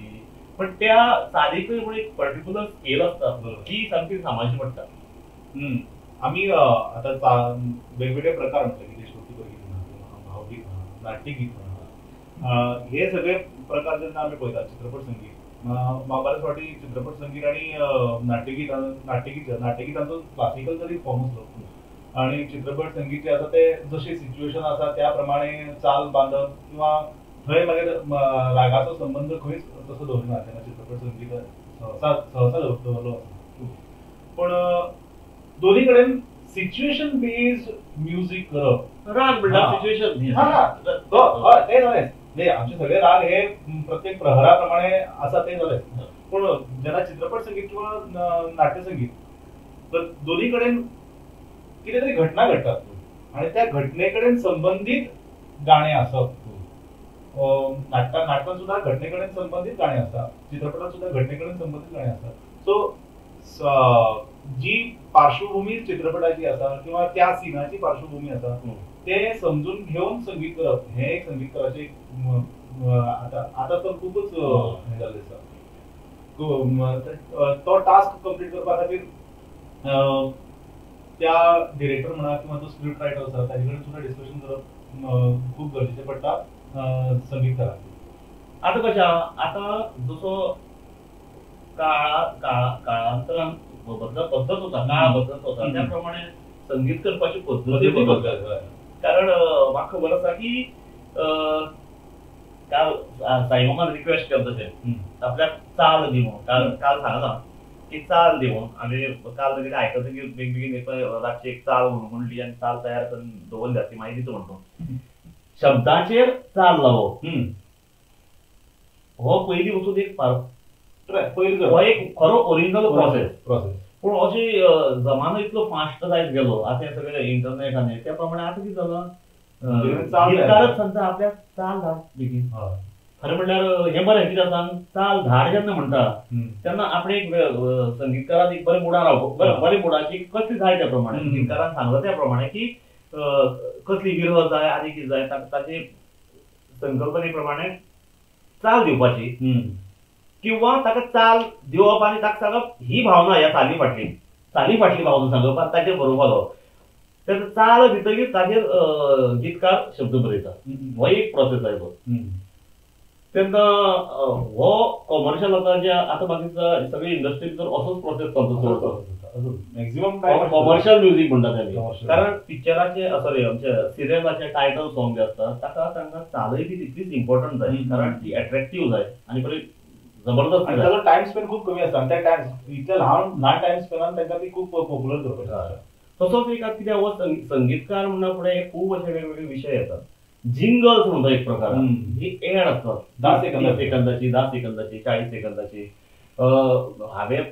पण त्या चालीकय म्हणून एक पर्टिक्युलर स्केल आसता ती सामकी सांबाळची पडटा. आम्ही आता वेगवेगळे प्रकार म्हटले की श्रुतीपर गीत म्हणा भावगीत म्हणा नाट्यगीत म्हणा हे सगळे प्रकार जेन्ना आमी पळयतात चित्रपट संगीत म्हाका बरेच फावटी चित्रपट संगीत आणि नाट्यगितांचो क्लासिकल तरी फॉर्म आसलो आणि चित्रपट संगीत जे आसा ते जशें सिच्युएशन आसा त्या प्रमाणे चाल बांदप किंवा थंय मागीर रागाचो संबंध खंयच तसो दवरिना तेन्ना चित्रपट संगीत सहसा दवरलो आसा. पण दोन्ही कडेन सिच्युएशन बेस्ड म्युझिक करप राग म्हणल्यार सिच्युएशन ते जालेच आमचे सगळे राग हे प्रत्येक प्रहराप्रमाणे आसा ते जालेच. पण जेन्ना चित्रपट संगीत किंवा नाट्य संगीत तर दोन्ही कडेन कितें तरी घटना घडटात आणि त्या घटने कडेन संबंधित गाणे आसप. नाटकांत सुद्धा घटने कडेन संबंधित गाणे असतात चित्रपटात सुद्धा घटने कडेन संबंधित गाणे असतात. सो जी पार्श्वभूमी चित्रपटाची आसा किंवा त्या सिनाची पार्श्वभूमी आसा ते समजून घेऊन संगीत करप हे एक संगीतकाराचे आता तर खूपच हे जाल्लें आसा. तो टास्क कंप्लीट करपा खातीर त्या डिरेक्टर म्हणा किंवा तो स्क्रिप्ट रायटर आसा ताजे कडेन सुद्दां डिस्कशन करप खूब गरजेचें पडटा संगीतकाराक. आता कशें आता जसो काळांतरान पद्धत होता, काळ बदलत होता, त्या प्रमाणे संगीत करपाची पद्धती बदलत. कारण म्हाका खबर आसा की काल साईमामान रिक्वेस्ट केलं तशें आपल्याक चाल दी म्हणून. काल सांगला की चाल दी म्हणून. आमी काल कितें आयकतकीर बेगीन रातची एक चाल म्हणली आनी चाल तयार करून दवरली ती मागीर दिता म्हणतो. शब्दाचेर चाल लावप हो पयलीं वचून एक हो एक खरो ओरिजिनल प्रोसेस. पूण अशी जमानो इतलो फास्ट जायत गेलो आता हे सगळे इंटरनेट आनी त्या प्रमाणे आता कितें जालां गीतकारच सांगता आपल्याक चाल धाड बेगीन. खरें म्हणल्यार हें बरें कितें आसा चाल धाड जेन्ना म्हणटा तेन्ना आपणे एक संगीतकारान एक बरे मुडार रावप, बरे मुडाची कसली जाय त्या प्रमाणे गीतकारान सांगला त्या प्रमाणे की कसली विरह जाय आनी कितें जाय ताचे संकल्पने प्रमाणे चाल दिवपाची किंवा ताका चाल दिवप आनी ताका सांगप ही भावना ह्या चाली फाटली भावना सांगप आनी ताचेर बरोवपाचो. तेन्ना चाल दितकीर ताचेर गीतकार शब्द बरयता. हो एक प्रोसेस आसा तो. तेन्ना हो कमर्शियल आसा जे आता बाकीच्या सगळी इंडस्ट्री भितर असोच प्रोसेस चलता. मॅक्झिमम कमर्शियल म्युझिक म्हणटा तेणी. कारण पिक्चराचे सॉरी आमच्या सिरियलाचे टायटल सॉंग जे आसता तांकां चालय बी तितलीच इम्पॉर्टंट जाय. कारण ती अट्रॅक्टिव्ह जाय आनी बरी जबरदस्त जाय. ताचो टायम स्पेन खूब कमी आसता. त्या टायम इतल्या ल्हान टायम स्पेनान तांकां ती खूब पॉप्युलर करपाक. तसोच एक कितें हो संगीतकार म्हणना फुडें खूब अशे वेगवेगळे विशय येतात. जिंगल्स म्हणटा एक प्रकार, ही एड आसतात 10 सेकंदाची 40 सेकंदाची. हांवें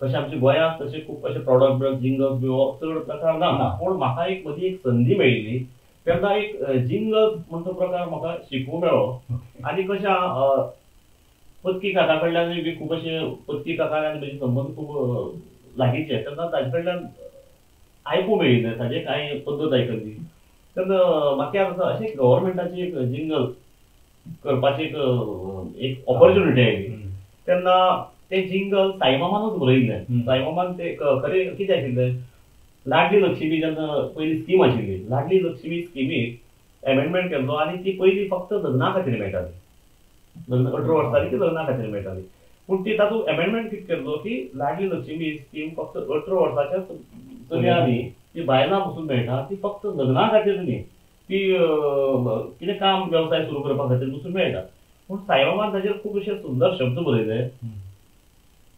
तशें आमच्या गोंयांत तशें खूब अशे प्रॉडक्ट जिंगल्स बी हो चड प्रकार ना. पूण म्हाका एक मदीं एक संदी मेळिल्ली तेन्ना एक जिंगल्स म्हणटा प्रकार म्हाका शिकूंक मेळ्ळो. आनी कशें पत्की काका कडल्यान बी खूब अशे पत्की काका आनी म्हजे संबंद खूब लागींचे. तेन्ना ताजे कडल्यान आयकूंक मेळिल्लें ताजे कांय पद्दत आयकल्ली. तेन्ना म्हाका अशें गव्हर्मेंटाची एक जिंगल करपाची एक ऑपॉर्च्युनिटी आयली. तेन्ना ते जिंगल साईमामानूच बरयल्लें. साईमामान ते खरें कितें आशिल्लें लाडली लक्ष्मी जेन्ना पयली स्कीम आशिल्ली लाडली लक्ष्मी स्किमीक एमेंडमेंट केल्लो आनी ती पयली फक्त लग्ना खातीर मेळटाली. 18 वर्सांनी ती लग्ना खातीर मेळटाली. पूण ती तातूंत एमेंडमेंट कितें केल्लो की लाडली लक्ष्मी स्कीम फक्त 18 वर्साच्या चलयांनी ती बायलां पसून मेळटा ती फक्त लग्ना खातीर न्ही, ती कितें काम वेवसाय सुरू करपा खातीर पसून मेळटा. पूण साईबाबान ताचेर खूब अशे सुंदर शब्द बरयले.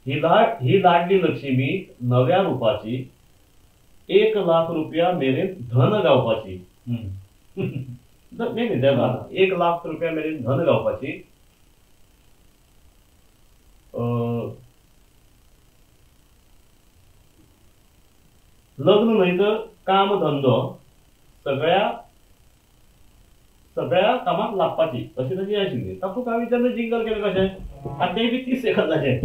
ही लाडली लक्ष्मी नव्या रुपाची 1 लाख रुपया मेरेन धन गावपाची. नाही 1 लाख रुपया मेरेन धन गावपाची. लग्न न्हय तर काम धंदो सगळ्या कामाक लागपाची अशी ताची आशिल्ली. तातूंत हांवें तेन्ना जिंगल केलें कशें आनी तें बी 30 सेकंदाचें.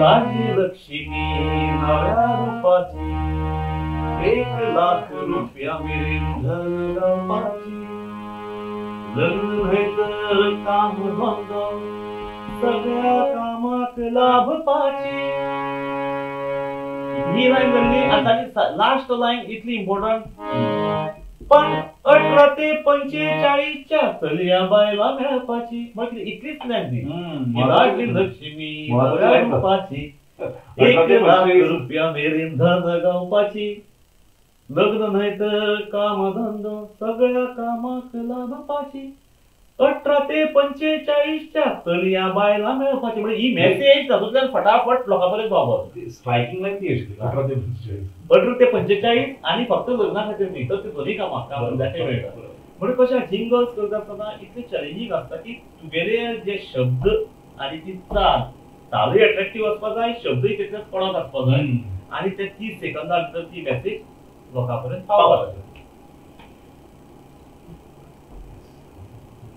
लाडली लक्ष्मी नव्या रूपाची 1 लाख रुपया मेरेन धन गावपाची. लग्न न्हय तर काम धंदो सगळ्या कामाक लाभपाची. ही लायन जाल्ली आतां लास्ट लायन इतली इम्पॉर्टंट. पण 18 ते 45च्या चलया बायला मेळपाची. मग इतलीच नाही ती लाडली लक्ष्मी नव्या रूपाची 1 लाख रुपया मेरेन धन गावपाची. लग्न न्हय तर काम धंदो सगळ्या कामाक लाभपाची. 18 ते 45च्या चलया बायला मेळपाची. म्हणजे ही मेसेज तातूंतल्यान फटाफट लोकां पर्यंत पावता. स्ट्रायकिंग लायन ती आशिल्ली 18 ते 45. 18 ते 45 आनी फक्त लग्ना खातीर न्ही तर ते दोनी कामाक काम धंद्याचें मेळटा. म्हणजे कशें जिंगल्स करता आसतना इतलें चॅलेंजींग आसता की तुगेले जे शब्द आनी ती चालूय अट्रॅक्टिव्ह आसपाक जाय, शब्दूय तितलेच कडक आसपाक जाय आनी ते 30 सेकंदां भितर ती मेसेज लोकां पर्यंत पावपाक जाय.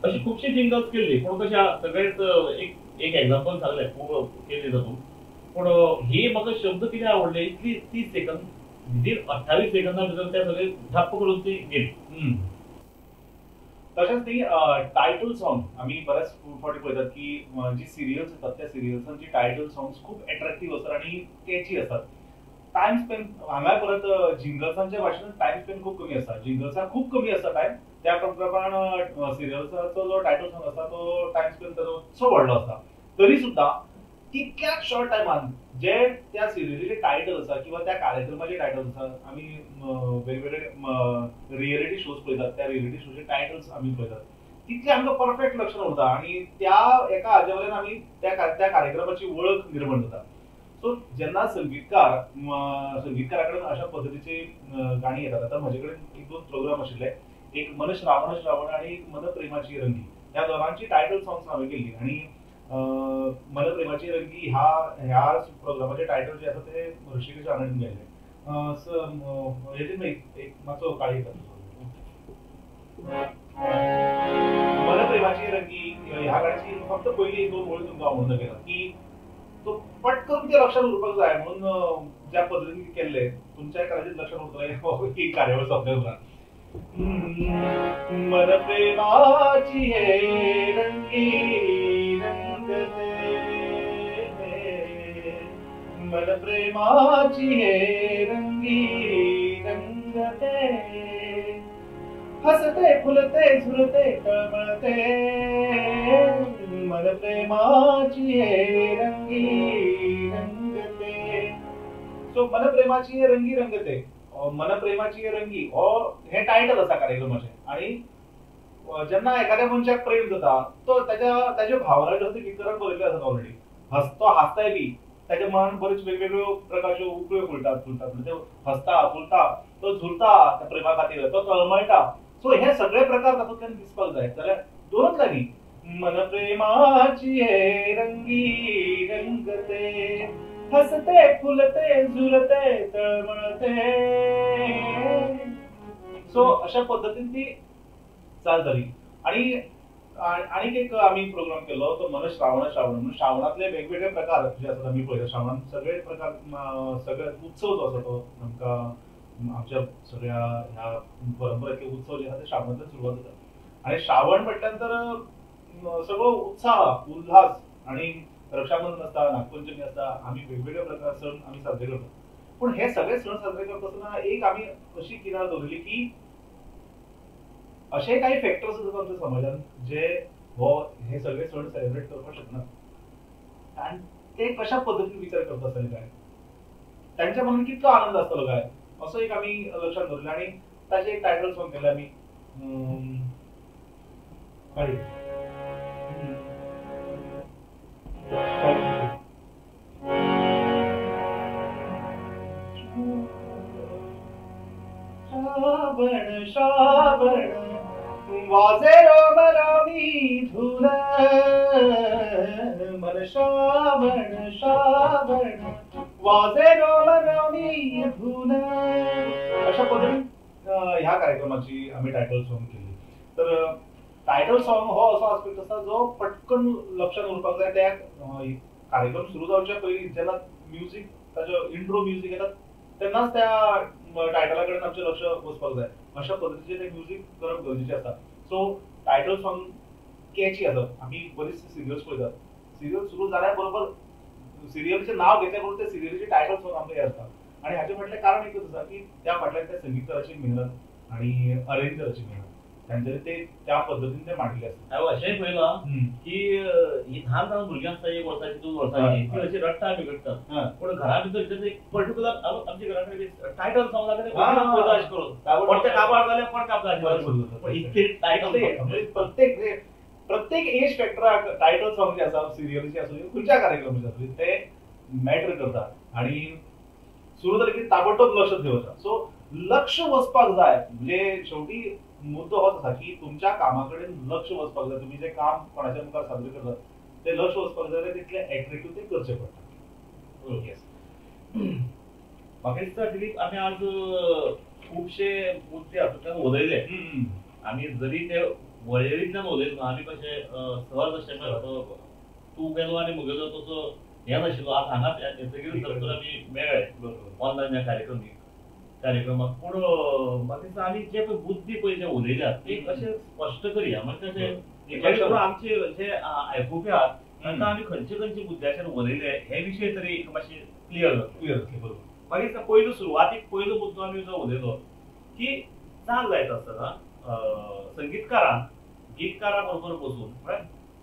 अशी खूपशी जिंगल्स केल्ली पूण कशा सगळेच एक एक्झाम्पल सांगलें खूब केली तातूंत पूण ही म्हाका शब्द कितें आवडले इतली 30 सेकंद विदीन 28 सेकंदा भितर ते सगळे ठप्प करून ती गेली. तशेंच ती टायटल सॉंग आमी बऱ्याच फावटी पळयतात की जी सिरियल्स येतात त्या सिरियल्सांची टायटल सॉंग्स खूप अट्रॅक्टिव्ह असतात आणि कॅची असतात. टाइम स्पेन हांगा परत जिंगल्सांच्या भाशेन टाइम स्पेन खूप कमी असता. जिंगल्सां खूप कमी असता टाइम, त्या प्रमाण सिरियल्साचो जो टायटल सॉंग असता तो टाइम स्पेन ताचो चड व्हडलो असता. तरी सुद्धा तितक्या शॉर्ट टायमान जे त्या सिरियलीचे टायटल आसा किंवा त्या कार्यक्रमाचे टायटल आसा, आमी वेगवेगळे रियलिटी शोज पळयतात, त्या रियलिटी शोचे टायटल्स आमी पळयतात, तितले आमकां परफेक्ट लक्षात उरता आणि त्या एका हाजे वयल्यान आमी त्या कार्यक्रमाची वळख निर्माण जाता. सो जेन्ना संगीतकारा कडेन अशा पद्दतीची गाणी येतात, आता म्हजे कडेन एक दोन प्रोग्राम आशिल्ले, एक मन श्रावण आणि एक मन प्रेमाची रंगी, ह्या दोनांची टायटल सॉंग्स हांवें केल्ली आणि मन प्रेमाची रंगी ह्या प्रोग्रामाचे टायटल जे आसा ते ऋषिकेश आनंद गेल्ले. एक मातसो काळी मन प्रेमाची रंगी ह्या गाण्याची फक्त पहिली एक दोन ओळी तुमकां आवडून दाखयतात की तो पटकन ते लक्षात उरपाक जाय म्हणून ज्या पद्धतीन केल्ले तुमच्या कदाचित लक्षात उरतलें ही कार्यावळ सोंपल्या उपरांत. मन प्रेमाची हे रंगी रंगते, मन प्रेमाची हे रंगी रंगते, हसते फुलते झुलते कळमळते, मन प्रेमाची हे रंगी रंगते. सो मन प्रेमाची हे रंगी रंगते, मन प्रेमाची रंगी हे टायटल आसा कार्यक्रमाचे. आणि जेन्ना एखाद्या मनशाक प्रेम जाता तो त्याच्या भावना ज्यो गितारान बरयल्ल्यो आसात ऑलरेडी, तो हांसताय बी, त्याच्या मनात बरेच वेगवेगळ्यो प्रकारच्यो उकळ्यो फुलतात म्हणजे हसता फुलता, तो झुलता त्या प्रेमा खातीर, तो तळमळटा. सो हे सगळे प्रकार तातूंतल्यान दिसपाक जाय जाल्यार दोनच लायनी मन प्रेमाची हे रंगी रंगते, हसते फुलते झुलते तळमळते. सो अशा पद्धतीन ती चाल जाली. आणि एक आम्ही प्रोग्राम केलो तो मन श्रावण म्हणून श्रावणातले वेगवेगळे प्रकार जे असतात आम्ही पळयतात. श्रावणात सगळे प्रकार सगळे उत्सव जो आसा तो आमकां आमच्या सगळ्या ह्या परंपरेतले उत्सव जे आसा ते श्रावणांतल्यान सुरवात जाता. आणि श्रावण म्हटल्यार तर सगळो उत्साह उल्हास आणि रक्षाबंधन असता, नागपंचमी असता, आम्ही वेगवेगळ्या प्रकार सण आम्ही साजरे करतो. पण हे सगळे सण साजरे करत असताना एक आम्ही अशी किनार दवरली की असे काही फॅक्टर्स आसात आमच्या समाजान जे हे सगळे सण सेलिब्रेट करपाक शकनात आणि ते कशा पद्धतीन विचार करता आसतले काय, त्यांच्या मनात कितलो आनंद आसतलो काय, असो एक आम्ही लक्षात दवरले आणि ताचे एक टायटल सॉंग केले आम्ही. श्रावण श्रावण वाजे रोमरावी धुन, मन श्रावण श्रावण वाजे रोमरावी धुन. अशा पद्धतीने ह्या कार्यक्रमाची आम्ही टायटल सॉंग केली. तर टायटल सॉंग हो असो आस्पेक्ट आसा जो पटकन लक्षात उरपाक जाय. त्या कार्यक्रम सुरू जावच्या पयलीं जेन्ना म्युझिक ताचो इंट्रो म्युझिक येता तेन्नाच त्या टायटला कडेन आमचें लक्ष वचपाक जाय. अशा पद्धतीचें तें म्युझिक करप गरजेचें आसा. सो टायटल सॉंग कॅची आसप. आमी बरीचशी सिरियल्स पळयतात, सिरियल सुरू जाल्या बरोबर सिरियलचें नांव घेतल्या बरोबर त्या सिरियलीचें टायटल सॉंग आमकां याद जाता. आणि हाचे फाटलें कारण एकच आसा की त्या फाटल्यान त्या संगीतकाराची मेहनत आणि अरेंजराची मेहनत, तांचे ते त्या पद्धतीन ते मांडले आसता. हांवें अशेंय पळयलां की ही ल्हान ल्हान भुरगीं आसता 1 वर्साची 2 वर्साची, ती अशी रडटा बिगडटा, पूण घरा भितर एक पर्टिक्युलर आमच्या घरा कडेन टायटल सॉंग लागता ते अशें करून पण ते काबार जाल्यार पण कापता. पण इतके टायटल प्रत्येक एज फॅक्टराक टायटल सॉंग जे आसा सिरियलीचे आसूं खंयच्या कार्यक्रमाचे आसूं ते मॅटर करता. आणि सुरू जालें की ताबडतोब लक्ष दिवचा. सो लक्ष वचपाक जाय म्हणजे शेवटी मुद्दो होच आसा की तुमच्या कामाकडेन लक्ष वचपाक जाय. तुम्ही जे काम कोणाच्या मुखार सादर करतात ते लक्ष वचपाक जाय, तितले एट्रॅक्टिव्ह ते करचे पडटा. म्हाका दिसता दिलीप आमी आज खुबशे मुद्दे हातूंतल्यान उलयले. आमी जरी ते वळेरींतल्यान उलयतना आमी कशें सहज अशें तूं गेलो आनी मुगेलो तसो हें नाशिल्लो. आज हांगाच येतकीर तर आमी मेळ्ळे ऑनलायन ह्या कार्यक्रमाक. पूण म्हाका दिसता आमी जे पळय बुद्दी पळय जे उलयल्यात ते अशें स्पश्ट करया. म्हणजे कशें आमचे जे आयकुपी आहात तांकां आमी खंयचे खंयचे मुद्द्याचेर उलयले हे विशय तरी मातशे क्लियर जातले. मागीर पयलो सुरवातीक पयलो मुद्दो आमी जो उलयलो की चाल जायत आसतना संगीतकारान गीतकारा बरोबर बसून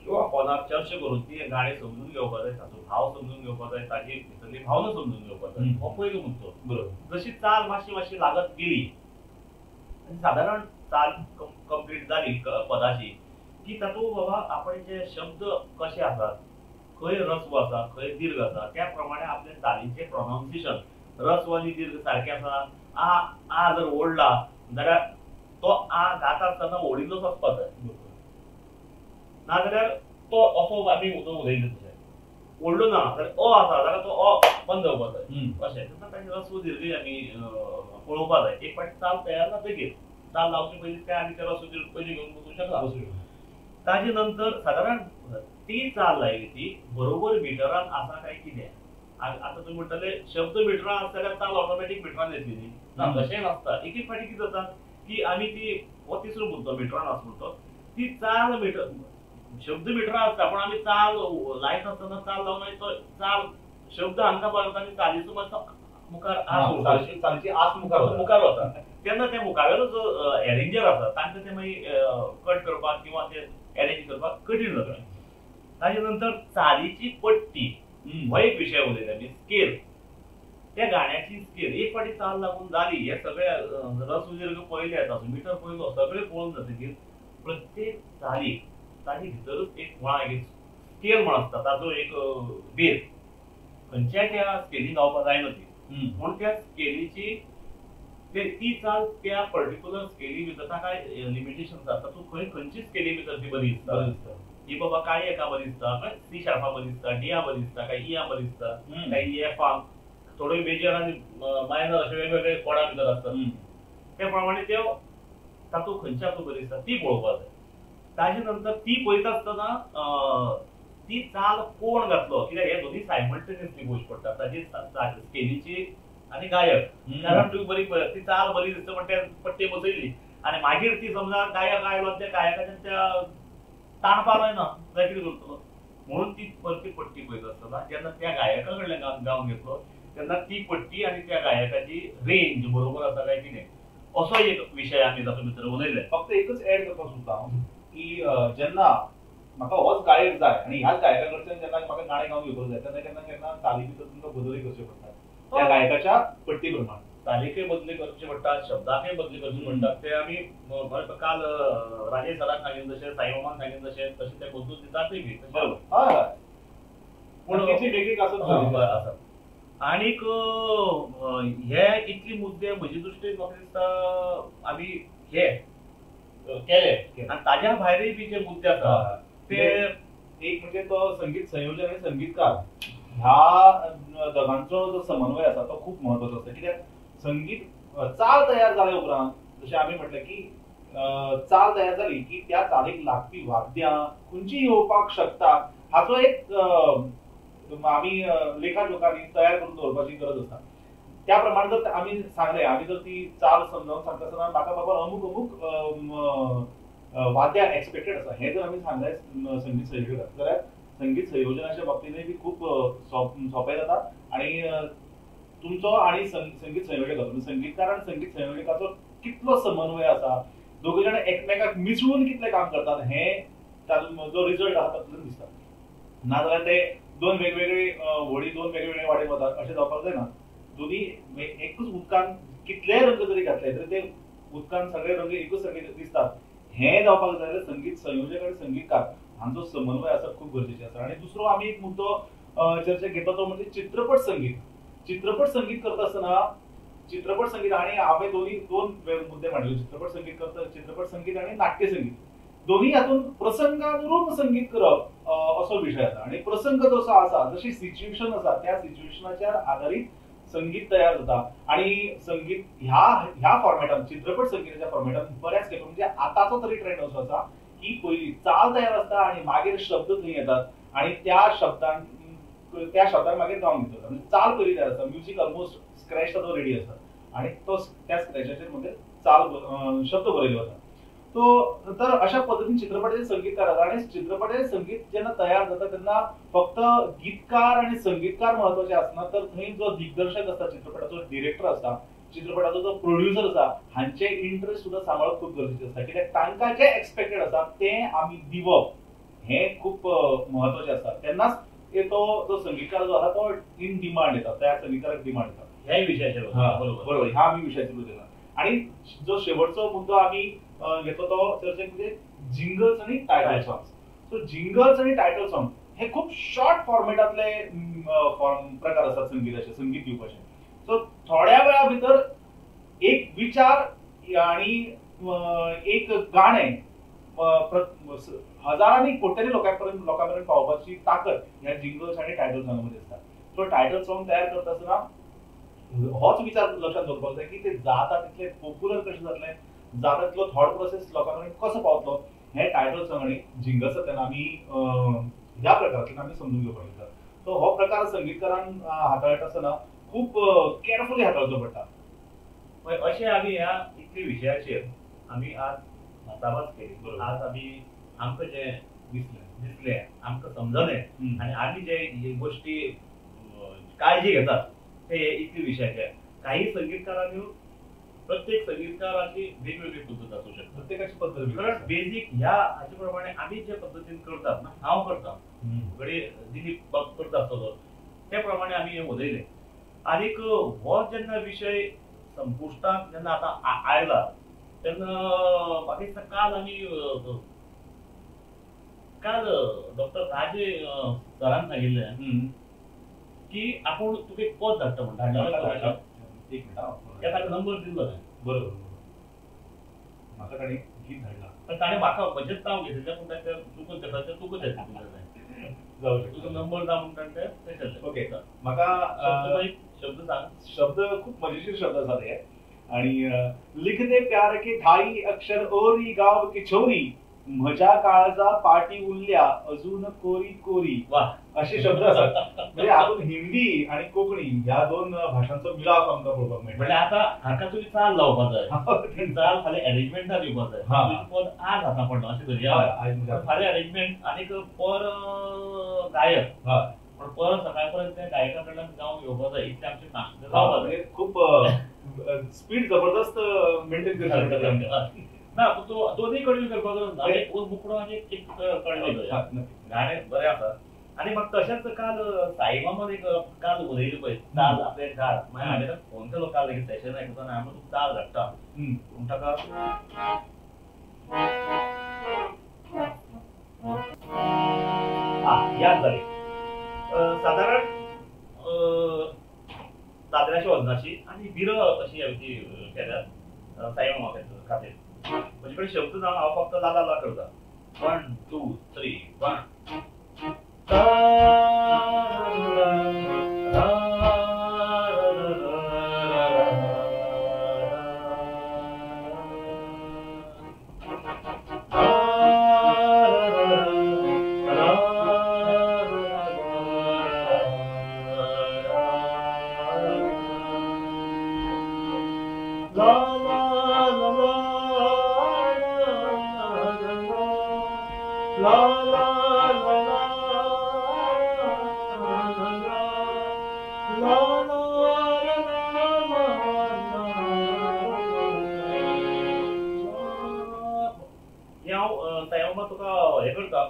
किंवा फोनार चर्चा करून ती गाणी समजून घेवपाक जाय, ताचो भाव समजून घेवपाक जाय, ताची भितरली भावना समजून घेवपाक जाय. हो पयलो मुद्दो. बरोबर. जशी चाल मातशी मातशी लागत गेली सादारण चाल कंप्लीट जाली पदाची की तातूंत बाबा आपण जे शब्द कशे आसात, खंय रस्व आसा, खंय दीर्घ आसा, त्या प्रमाणे आपले चालीचे प्रोनाउन्सिएशन रस्व आनी दीर्घ सारखे आसा. आ जर ओडला जाल्यार तो आ गाता आसतना ओडिल्लोच आसपाक जाय. नाजाल्यार तो असो आमी उलयले तशें ओडलो ना जाल्यार अ आसा जाल्यार तो अ बंद जावपाक जाय अशें. ताचे रस्व दीर्घ आमी पळोवपाक जाय. एक फावटी चाल तयार जातकीर चाल लावचे पयलीं काय आमी ते रस्व दीर्घ पयलीं घेवन बसूंक शकना. ताजे नंतर सादारण ती चाल लायली ती बरोबर मिटरान आसा काय कितें. आता तुम्ही म्हणटले शब्द मिटरान आसल्यार चाल ऑटोमॅटीक मिटरान येतली ना, तशें नासता. एक एक फावटी कितें जाता की आमी ती हो तिसरो मुद्दो मिटरान आसा म्हणतो ती चाल मिटर शब्द मिटरान आसता पूण आमी चाल लायत आसतना चाल लावन तो चाल शब्द हांगा पळयता आनी चालीचो मातसो मुखार चालीची आस मुखार वता. तेन्ना ते मुखावेलो जो एरेंजर आसा तांकां ते मागीर कट करपाक किंवा ते अरेंज करपाक कठीण जाता. ताजे नंतर चालीची पट्टी हो एक विशय उलयला आमी. स्केल त्या गाण्याची स्केल एक फावटी चाल लागून जाली हे सगळे रस्व दीर्घ पळयले ताचो मिटर पळयलो सगळे पळोवन जातकीर प्रत्येक चालीक ताचे भितरूच एक म्हळां एक स्केल म्हण आसता ताचो एक बेस खंयच्याय त्या स्केलीन गावपाक जायना ती. पूण त्या स्केलीची ती चाल त्या पर्टिक्युलर स्केली भितर ताका लिमिटेशन आसता. तूं खंयची स्केली भितर ती बरी दिसता ही बाबा काय एका बरी दिसता काय सी शार्पा बरी दिसता, डी बरी दिसता काय इया बरी दिसता काय एफ थोडे मेजर आनी मायनर अशे वेगवेगळे कोडा भितर आसतात. त्या प्रमाणे त्यो तातूंत खंयची आपल्याक बरी दिसता ती पळोवपाक जाय. ताजे नंतर ती पळयता आसतना ती चाल कोण घातलो कित्याक हे दोनी सायमल्टेनियसली पळोवची पडटा ताची स्केलीची आनी गायक. कारण तुम्ही बरी ती चाल बरी दिसता पण त्या पट्टी बसयली आनी मागीर ती समजा गायक आयलो त्या गायकाच्या त्या ताणपा जायना जाल्यार कितें करतलो. म्हणून ती परती पट्टी पळयता आसतना जेन्ना त्या गायका कडल्यान गावन घेतलो तेन्ना ती पट्टी आनी त्या गायकाची रेंज बरोबर आसा काय कितें असो एक विशय आमी तातूंत भितर उलयले. फक्त एकच ऍड करपाक सोदता की जेन्ना म्हाका होच गायक जाय आनी ह्याच गायका कडच्यान जेन्ना म्हाका गाणें गावन घेवपाक जाय तेन्ना केन्ना केन्ना चाली भितर तुमकां बदलूय करचे पडटा त्या गायकाच्या पट्टी प्रमाण. तालीकय बदली करची पडटात, शब्दाकय बदली करची पडटात. ते आमी काल राजेश सराक सांगिल्लें तशें, साईमामान सांगिल्लें तशें तशें ते बदलून दितातय बी. हय पूण तितली टेक्नीक आसत. आनीक हे इतले मुद्दे म्हजे दृश्टीन म्हाका दिसता आमी हे केले आनी ताज्या भायरय बी जे मुद्दे आसा ते एक म्हणजे तो संगीत संयोजक आनी संगीतकार ह्या दोगांचो जो समन्वय आसा तो खूप महत्वाचो आसता. कित्याक संगीत चाल तयार जाले उपरांत जशें आमी म्हटलें की चाल तयार जाली की त्या चालीक लागपी वाद्यां खंयचीं येवपाक शकता हाचो एक आमी लेखाजोखांनी तयार करून दवरपाची गरज आसा. त्या प्रमाणे जर आमी सांगलें आमी जर ती चाल समजावन सांगता आसतना म्हाका बाबा अमूक अमूक वाद्यां एक्सपेक्टेड आसा हें जर आमी सांगलें संगीत संयोजकाक जाल्यार संगीत संयोजनाच्या बाबतींतय बी खूप सोंपें जाता. आनी तुमचो आनी संगीत संयोजकाचो संगीतकार आनी संगीत संयोजकाचो कितलो समन्वय आसा दोगूय जाण एकमेकाक मिसळून कितलें काम करतात हें तातूंत जो रिजल्ट आसा तातूंतल्यान दिसता. नाजाल्यार ते दोन वेगवेगळे व्हडी दोन वेगवेगळे वाटेन वतात अशें जावपाक जायना. दोनी एकूच उदकान कितलेय रंग जरी घातले तरी ते उदकान सगळे रंग एकूच सारखे दिसतात. हें जावपाक जाय जाल्यार संगीत संयोजक आनी संगीतकार हांचो समन्वय आसा खूब गरजेचें आसा. आनी दुसरो आमी एक मुद्दो चर्चेक घेता तो म्हणजे चित्रपट संगीत. चित्रपट संगीत करता आसतना चित्रपट संगीत आनी हांवें दोन मुद्दे मांडले. चित्रपट संगीत करता चित्रपट संगीत आनी नाट्य संगीत दोन्ही हातून प्रसंगानुरूप संगीत करप असो विषय आसा. आनी प्रसंग जसो आसा जशी सिच्युएशन आसा त्या सिच्युएशनाचेर आधारीत संगीत तयार जाता. आणि संगीत ह्या फॉर्मॅटान चित्रपट संगीताच्या फॉर्मॅटान बऱ्याच म्हणजे आताचो तरी ट्रेंड असो आसा ही पहिली चाल तयार असता आणि मागीर शब्द थंय येतात आणि त्या शब्दांक मागीर गावन घेतलो म्हणजे चाल पयली तयार आसता म्युझिक ऑलमोस्ट स्क्रॅच तो रेडी असता आणि तो त्या स्क्रॅचाचेर म्हणजे चाल शब्द बरयलो वता तो तर अशा पद्धतीने चित्रपटाचे संगीतकार आसात आणि चित्रपटाचे संगीत जेन्ना तयार जाता तेन्ना फक्त गीतकार आणि संगीतकार महत्वाचे आसना तर थंय जो दिग्दर्शक असता चित्रपटाचो डिरेक्टर असता चित्रपटाचो जो प्रोड्युसर आसा हांचे इंटरेस्ट सुद्धा सांबाळप खूप गरजेचे असता कित्याक तांकां जे एक्सपेक्टेड आसा तें आमी दिवप हे खूप महत्वाचे असता तेन्नाच तो जो संगीतकार जो आसा तो इन डिमांड येता त्या संगीतकाराक डिमांड येता ह्याही विषयाचेर बरोबर ह्या आमी विशयाचेर उलयता आणि जो शेवटचो मुद्दो आमी घेतलो तो चर्चेक म्हणजे जिंगल्स आणि टायटल सॉंग्स सो जिंगल्स आणि टायटल सॉंग हे खूप शॉर्ट फॉर्मेटातले प्रकार असतात संगीताचे संगीत दिवपाचे सो थोड्या वेळा भितर एक विचार आणि एक गाणें हजारांनी कोट्यांनी लोकांपर्यंत पावपाची ताकद ह्या जिंगल्स आणि टायटल सॉंगामध्ये असता सो टायटल सॉंग तयार करता आसतना होच विचार लक्षात दवरपाक जाय की ते जाता तितले पॉप्युलर कशें जातलें जाता तितलो थॉट प्रोसेस लोकांपर्यंत कसो पावतलो हे टायटल सॉंग आणि जिंगल्स तेन्ना आमी ह्या प्रकारांतल्यान आमी समजून घेवपाक जाता सो हो प्रकार संगीतकारान हाताळटा आसतना खूप केअरफुली हाताळचो पडटा अशें आमी ह्या इतल्या विशयाचेर आमी आज भासाभास केली आज आमी आमकां जे दिसले आमकां समजलें आणि आमी जे गोष्टी काळजी घेतात ते इतल्या विशयाचे काही संगीतकारांनी प्रत्येक संगीतकाराची वेगवेगळी पद्धत असू शकते प्रत्येकाची पद्धत कारण बेसिक ह्या हाचे प्रमाणे आमी जे पद्धतीन करतात ना हांव करता घडी दिलीप करता आसतलो त्या प्रमाणे आमी हे उलयले आनीक हो जेन्ना विशय संपुश्टाक जेन्ना आतां आयला तेन्ना म्हाका दिसता काल डॉक्टर राजे सरान सांगिल्लें की आपूण तुका एक पद धाडटा म्हणटा एक मिनिट ताका नंबर दिल्लो बरोबर म्हाका ताणें गीत धाडलां पण ताणें म्हाका म्हजेंच नांव घेतलें पूण ताका चुकून तें तुका जाय जाऊ तुका नंबर दा म्हणटा तें ओके म्हाका शब्द सांग शब्द खूप मजेशीर शब्द आसात हे आणि लिखते प्यार के ठाई अक्षर ओरी गाव की छोरी म्हज्या काळजा पाटी उरल्या अजून कोरी कोरी असे शब्द असतात म्हणजे आपण हिंदी आणि कोकणी ह्या दोन भाषांचो मिलाप आमकां पळोवपाक मेळटा म्हणजे आता हाका तुजी चाल लावपाक जाय चाल फाल्यां अरेंजमेंटा दिवपाक जाय पद आज हाता पडलो अशें धरया फाल्यां अरेंजमेंट आनीक पर गायक पण पर सकाळ पर्यंत त्या गायका कडल्यान गावून घेवपाक जाय इतलें आमचें जावपाक जाय खूप स्पीड जबरदस्त मेंटेन करता ना तो दोन्ही कडे करपाक जाय एक मुकडो आनी एक कडलो गाणें बरें आसा आनी म्हाका तशेंच काल साईबाबान एक काल उलयली पळय चाल आपले धाड मागीर हांवें फोन केलो काल एक सेशन आयकताना हांवें तुका चाल धाडटा पूण ताका याद जाली सादारण दादऱ्याच्या वजनाची आणि विरह अशी हांवें केल्या साईबाबा खातीर म्हजे कडेन शब्द ना हांव फक्त ला ला ला करता 1 2 3 1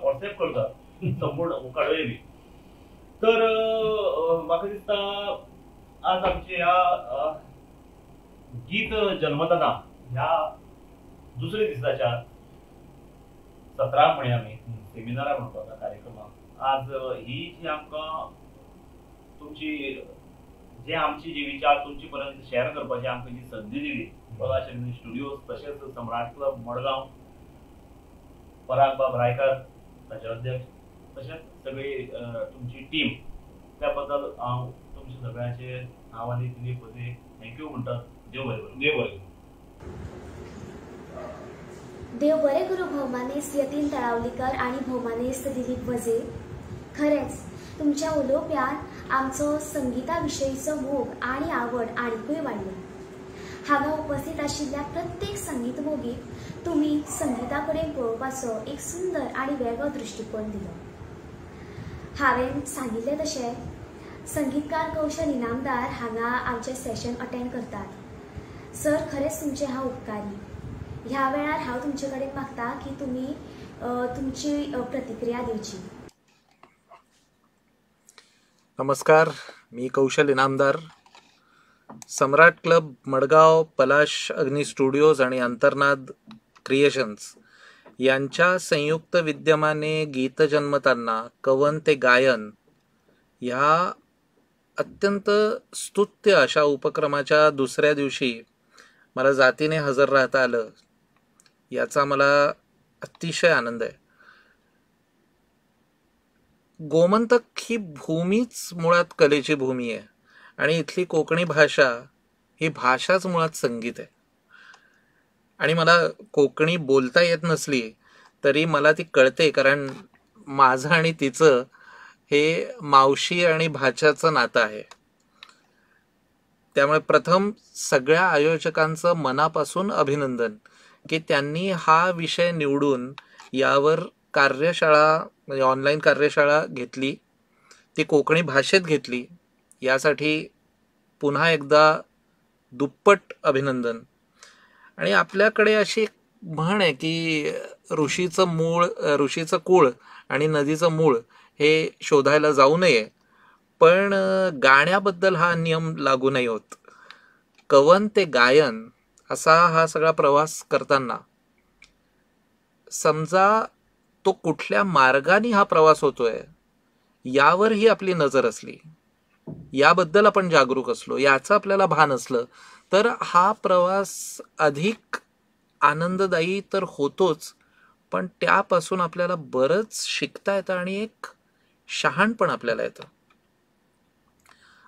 व्हॉट्सएप करता संपूर्ण कडवे बी तर म्हाका दिसता आज आमचे ह्या गीत जन्मतना ह्या दुसऱ्या दिसाच्या 17 म्हणे आमी सेमिनारा म्हणटा कार्यक्रमाक आज ही जी आमकां तुमची जे आमची जी विचार तुमचे पर्यंत शेअर करपाची आमकां जी संधी दिली कलाशक्ती स्टुडिओ तशेंच सम्राट क्लब मडगांव पराग बाब रायकर ताचे अध्यक्ष तशेंच सगळी तुमची टीम त्या बद्दल हांव तुमच्या सगळ्यांचे नांवांनी तिनी पदी थँक्यू म्हणटा देव बरें करूं देव बरें देव बरे करू भौमानेस्त यतीन तळावलीकर आणि भौमानेस्त दिलीप वजे. खरेंच तुमच्या उलोवप्यान आमचो संगीता विशयीचो मोग आणि आवड आनीकूय वाडली. हांगा उपस्थित आशिल्ल्या प्रत्येक संगीत मोगीक तुम्ही संगीता कडेन पळोवपाचो एक सुंदर आणि वेगळो दृष्टिकोन दिलो. हांवें सांगिल्लें तशें संगीतकार कौशल इनामदार हांगा आमचें सेशन अटेंड करतात. सर, खरेंच तुमचे हांव उपकारी. ह्या वेळार हांव तुमचे कडेन मागता की तुमी तुमची प्रतिक्रिया दिवची. नमस्कार, मी कौशल इनामदार. सम्राट क्लब मडगाव, पलाश अग्नी स्टुडिओज आणि अंतर्नाद क्रिएशन्स यांच्या संयुक्त विद्यमाने गीत जन्मताना कवन ते गायन ह्या अत्यंत स्तुत्य अशा उपक्रमाच्या दुसऱ्या दिवशी मला जातीने हजर राहता आलं, याचा मला अतिशय आनंद आहे. गोमंतक ही भूमीच मुळात कलेची भूमी आहे आणि इथली कोकणी भाषा ही भाषाच मुळात संगीत आहे. आणि मला कोकणी बोलता येत नसली तरी मला ती कळते, कारण माझं आणि तिचं हे मावशी आणि भाच्याचं नातं आहे. त्यामुळे प्रथम सगळ्या आयोजकांचं मनापासून अभिनंदन की त्यांनी हा विषय निवडून यावर कार्यशाळा म्हणजे ऑनलाईन कार्यशाळा घेतली, ती कोकणी भाषेत घेतली. यासाठी पुन्हा एकदा दुप्पट अभिनंदन. आणि आपल्याकडे अशी म्हण आहे की ऋषीचं कुळ आणि नदीचं मूळ हे शोधायला जाऊ नये, पण गाण्याबद्दल हा नियम लागू नाही होत. कवन ते गायन असा हा सगळा प्रवास करताना समजा तो कुठल्या मार्गाने हा प्रवास होतोय यावरही आपली नजर असली, याबद्दल आपण जागरूक असलो, याचं आपल्याला भान असलं, तर हा प्रवास अधिक आनंददायी तर होतोच, पण त्यापासून आपल्याला बरंच शिकता येतं आणि एक शहाणपण आपल्याला येतं.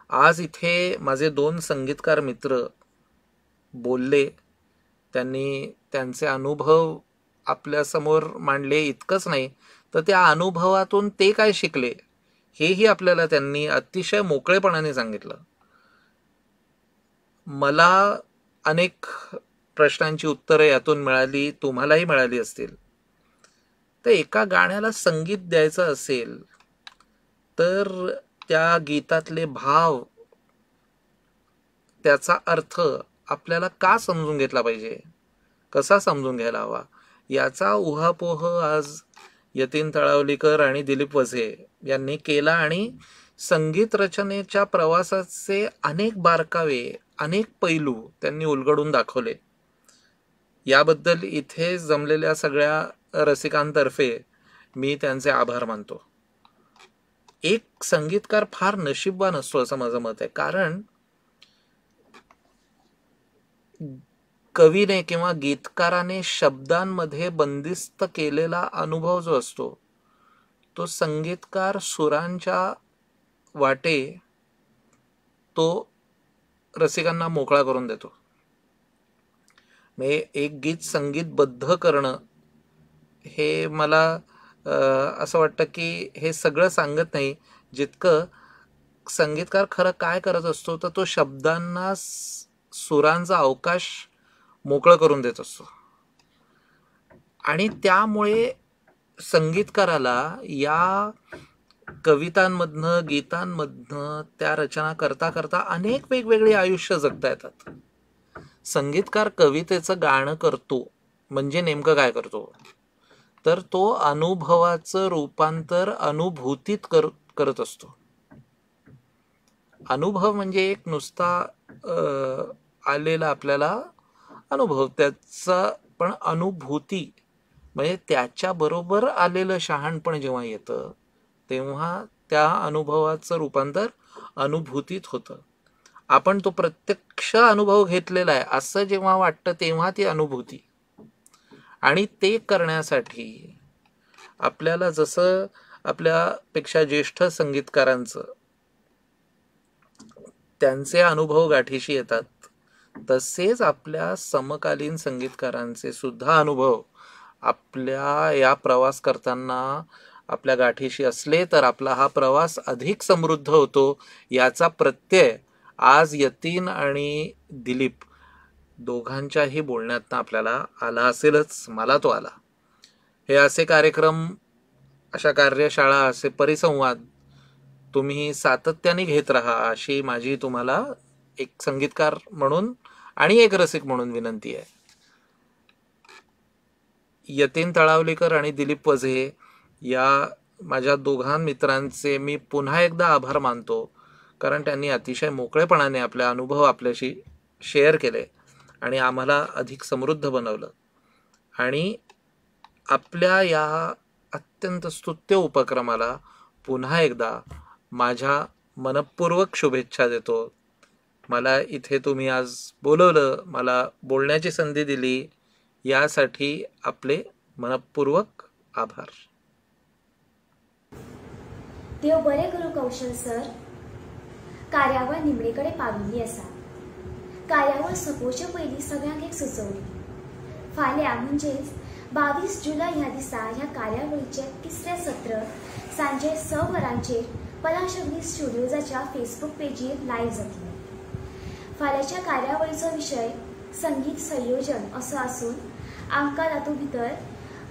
आज इथे माझे 2 संगीतकार मित्र बोलले, त्यांनी त्यांचे अनुभव आपल्यासमोर मांडले. इतकंच नाही तर त्या अनुभवातून ते काय शिकले हेही आपल्याला त्यांनी अतिशय मोकळेपणाने सांगितलं. मला अनेक प्रश्नांची उत्तरं यातून मिळाली, तुम्हालाही मिळाली असतील. तर एका गाण्याला संगीत द्यायचं असेल तर त्या गीतातले भाव, त्याचा अर्थ आपल्याला का समजून घेतला पाहिजे, कसा समजून घ्यायला हवा, याचा उहापोह आज यतीन तळावलीकर आणि दिलीप वझे यांनी केला. आणि संगीत रचनेच्या प्रवासाचे अनेक बारकावे, अनेक पैलू त्यांनी उलगडून दाखवले. याबद्दल इथे जमलेल्या सगळ्या रसिकांतर्फे मी त्यांचे आभार मानतो. एक संगीतकार फार नशीबवान असतो असं माझं मत आहे, कारण कवीने किंवा गीतकाराने शब्दांमध्ये बंदिस्त केलेला अनुभव जो असतो तो संगीतकार सुरांच्या वाटे तो रसिकांना मोकळा करून देतो. म्हणजे एक गीत संगीतबद्ध करणं हे मला असं वाटतं की हे सगळं सांगत नाही, जितकं संगीतकार खरं काय करत असतो तर तो शब्दांना सुरांचा अवकाश मोकळं करून देत असतो. आणि त्यामुळे संगीतकाराला या कवितांमधनं, गीतांमधनं त्या रचना करता करता अनेक वेगवेगळी आयुष्य जगता येतात. संगीतकार कवितेचं गाणं करतो म्हणजे नेमकं काय करतो तर तो अनुभवाचं रूपांतर अनुभूतीत करत असतो. अनुभव म्हणजे एक नुसता आलेला आपल्याला अनुभव, त्याचा पण अनुभूती म्हणजे त्याच्याबरोबर आलेलं शहाणपण जेव्हा येतं तेव्हा त्या अनुभवाचं रूपांतर अनुभूतीत होतं. आपण तो प्रत्यक्ष अनुभव घेतलेला आहे असं जेव्हा वाटतं तेव्हा ती अनुभूती. आणि ते करण्यासाठी आपल्याला जसं आपल्यापेक्षा ज्येष्ठ संगीतकारांचं त्यांचे अनुभव गाठीशी येतात, तसेच आपल्या समकालीन संगीतकारांचे सुद्धा अनुभव आपल्या या प्रवास करताना आपल्या गाठीशी असले तर आपला हा प्रवास अधिक समृद्ध होतो, याचा प्रत्यय आज यतीन आणि दिलीप दोघांच्याही बोलण्यातनं आपल्याला आला असेलच. मला तो आला. हे असे कार्यक्रम, अशा कार्यशाळा, असे परिसंवाद तुम्ही सातत्याने घेत राहा, अशी माझी तुम्हाला एक संगीतकार म्हणून आणि एक रसिक म्हणून विनंती आहे. यतीन तळावलीकर आणि दिलीप वझे या माझ्या दोघां मित्रांचे मी पुन्हा एकदा आभार मानतो, कारण त्यांनी अतिशय मोकळेपणाने आपले अनुभव आपल्याशी शेअर केले आणि आम्हाला अधिक समृद्ध बनवलं. आणि आपल्या या अत्यंत स्तुत्य उपक्रमाला पुन्हा एकदा माझ्या मनपूर्वक शुभेच्छा देतो. मला इथे तुम्ही आज बोलवलं, मला बोलण्याची संधी दिली, यासाठी आपले मनपूर्वक आभार. देव बरे करू कौशल सर. कार्यावळ निमणेकडे पाविल्ली आसा. कार्यावळ सोंपोवचे पयलीं सगळ्यांक एक सुचोवणी. फाल्यां म्हणजेच 22 जुलय ह्या दिसा ह्या कार्यावळीचे 3रे सत्र सांजे 6 वरांचेर पलाशग्नी स्टुडिओजाच्या फेसबुक पेजीर लायव्ह जातले. फाल्यांच्या कार्यावळीचो विशय संगीत संयोजन असो आसून आमकां तातूंत भितर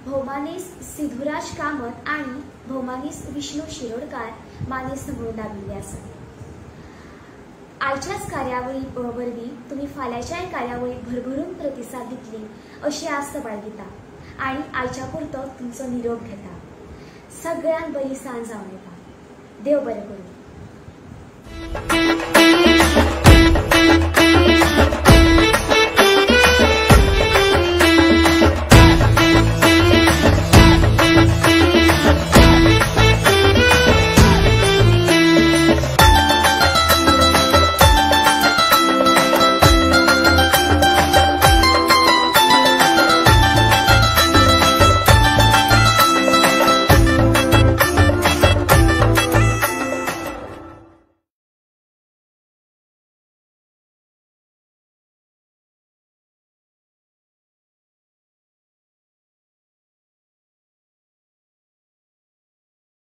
भौमानीस सिद्धूराज कामत आणि भौमानीस विष्णू शिरोडकार मानेस्त म्हणून दाबिल्ले आसात. आयच्याच कार्यावळी वरवीं तुमी फाल्यांच्याय कार्यावळीक भरभरून प्रतिसाद दितली अशी आस्त बाळगिता आणि आयच्या पुरतो तुमचो निरोप घेता. सगळ्यांक बरी सांज जावं येता. देव बरें करूं.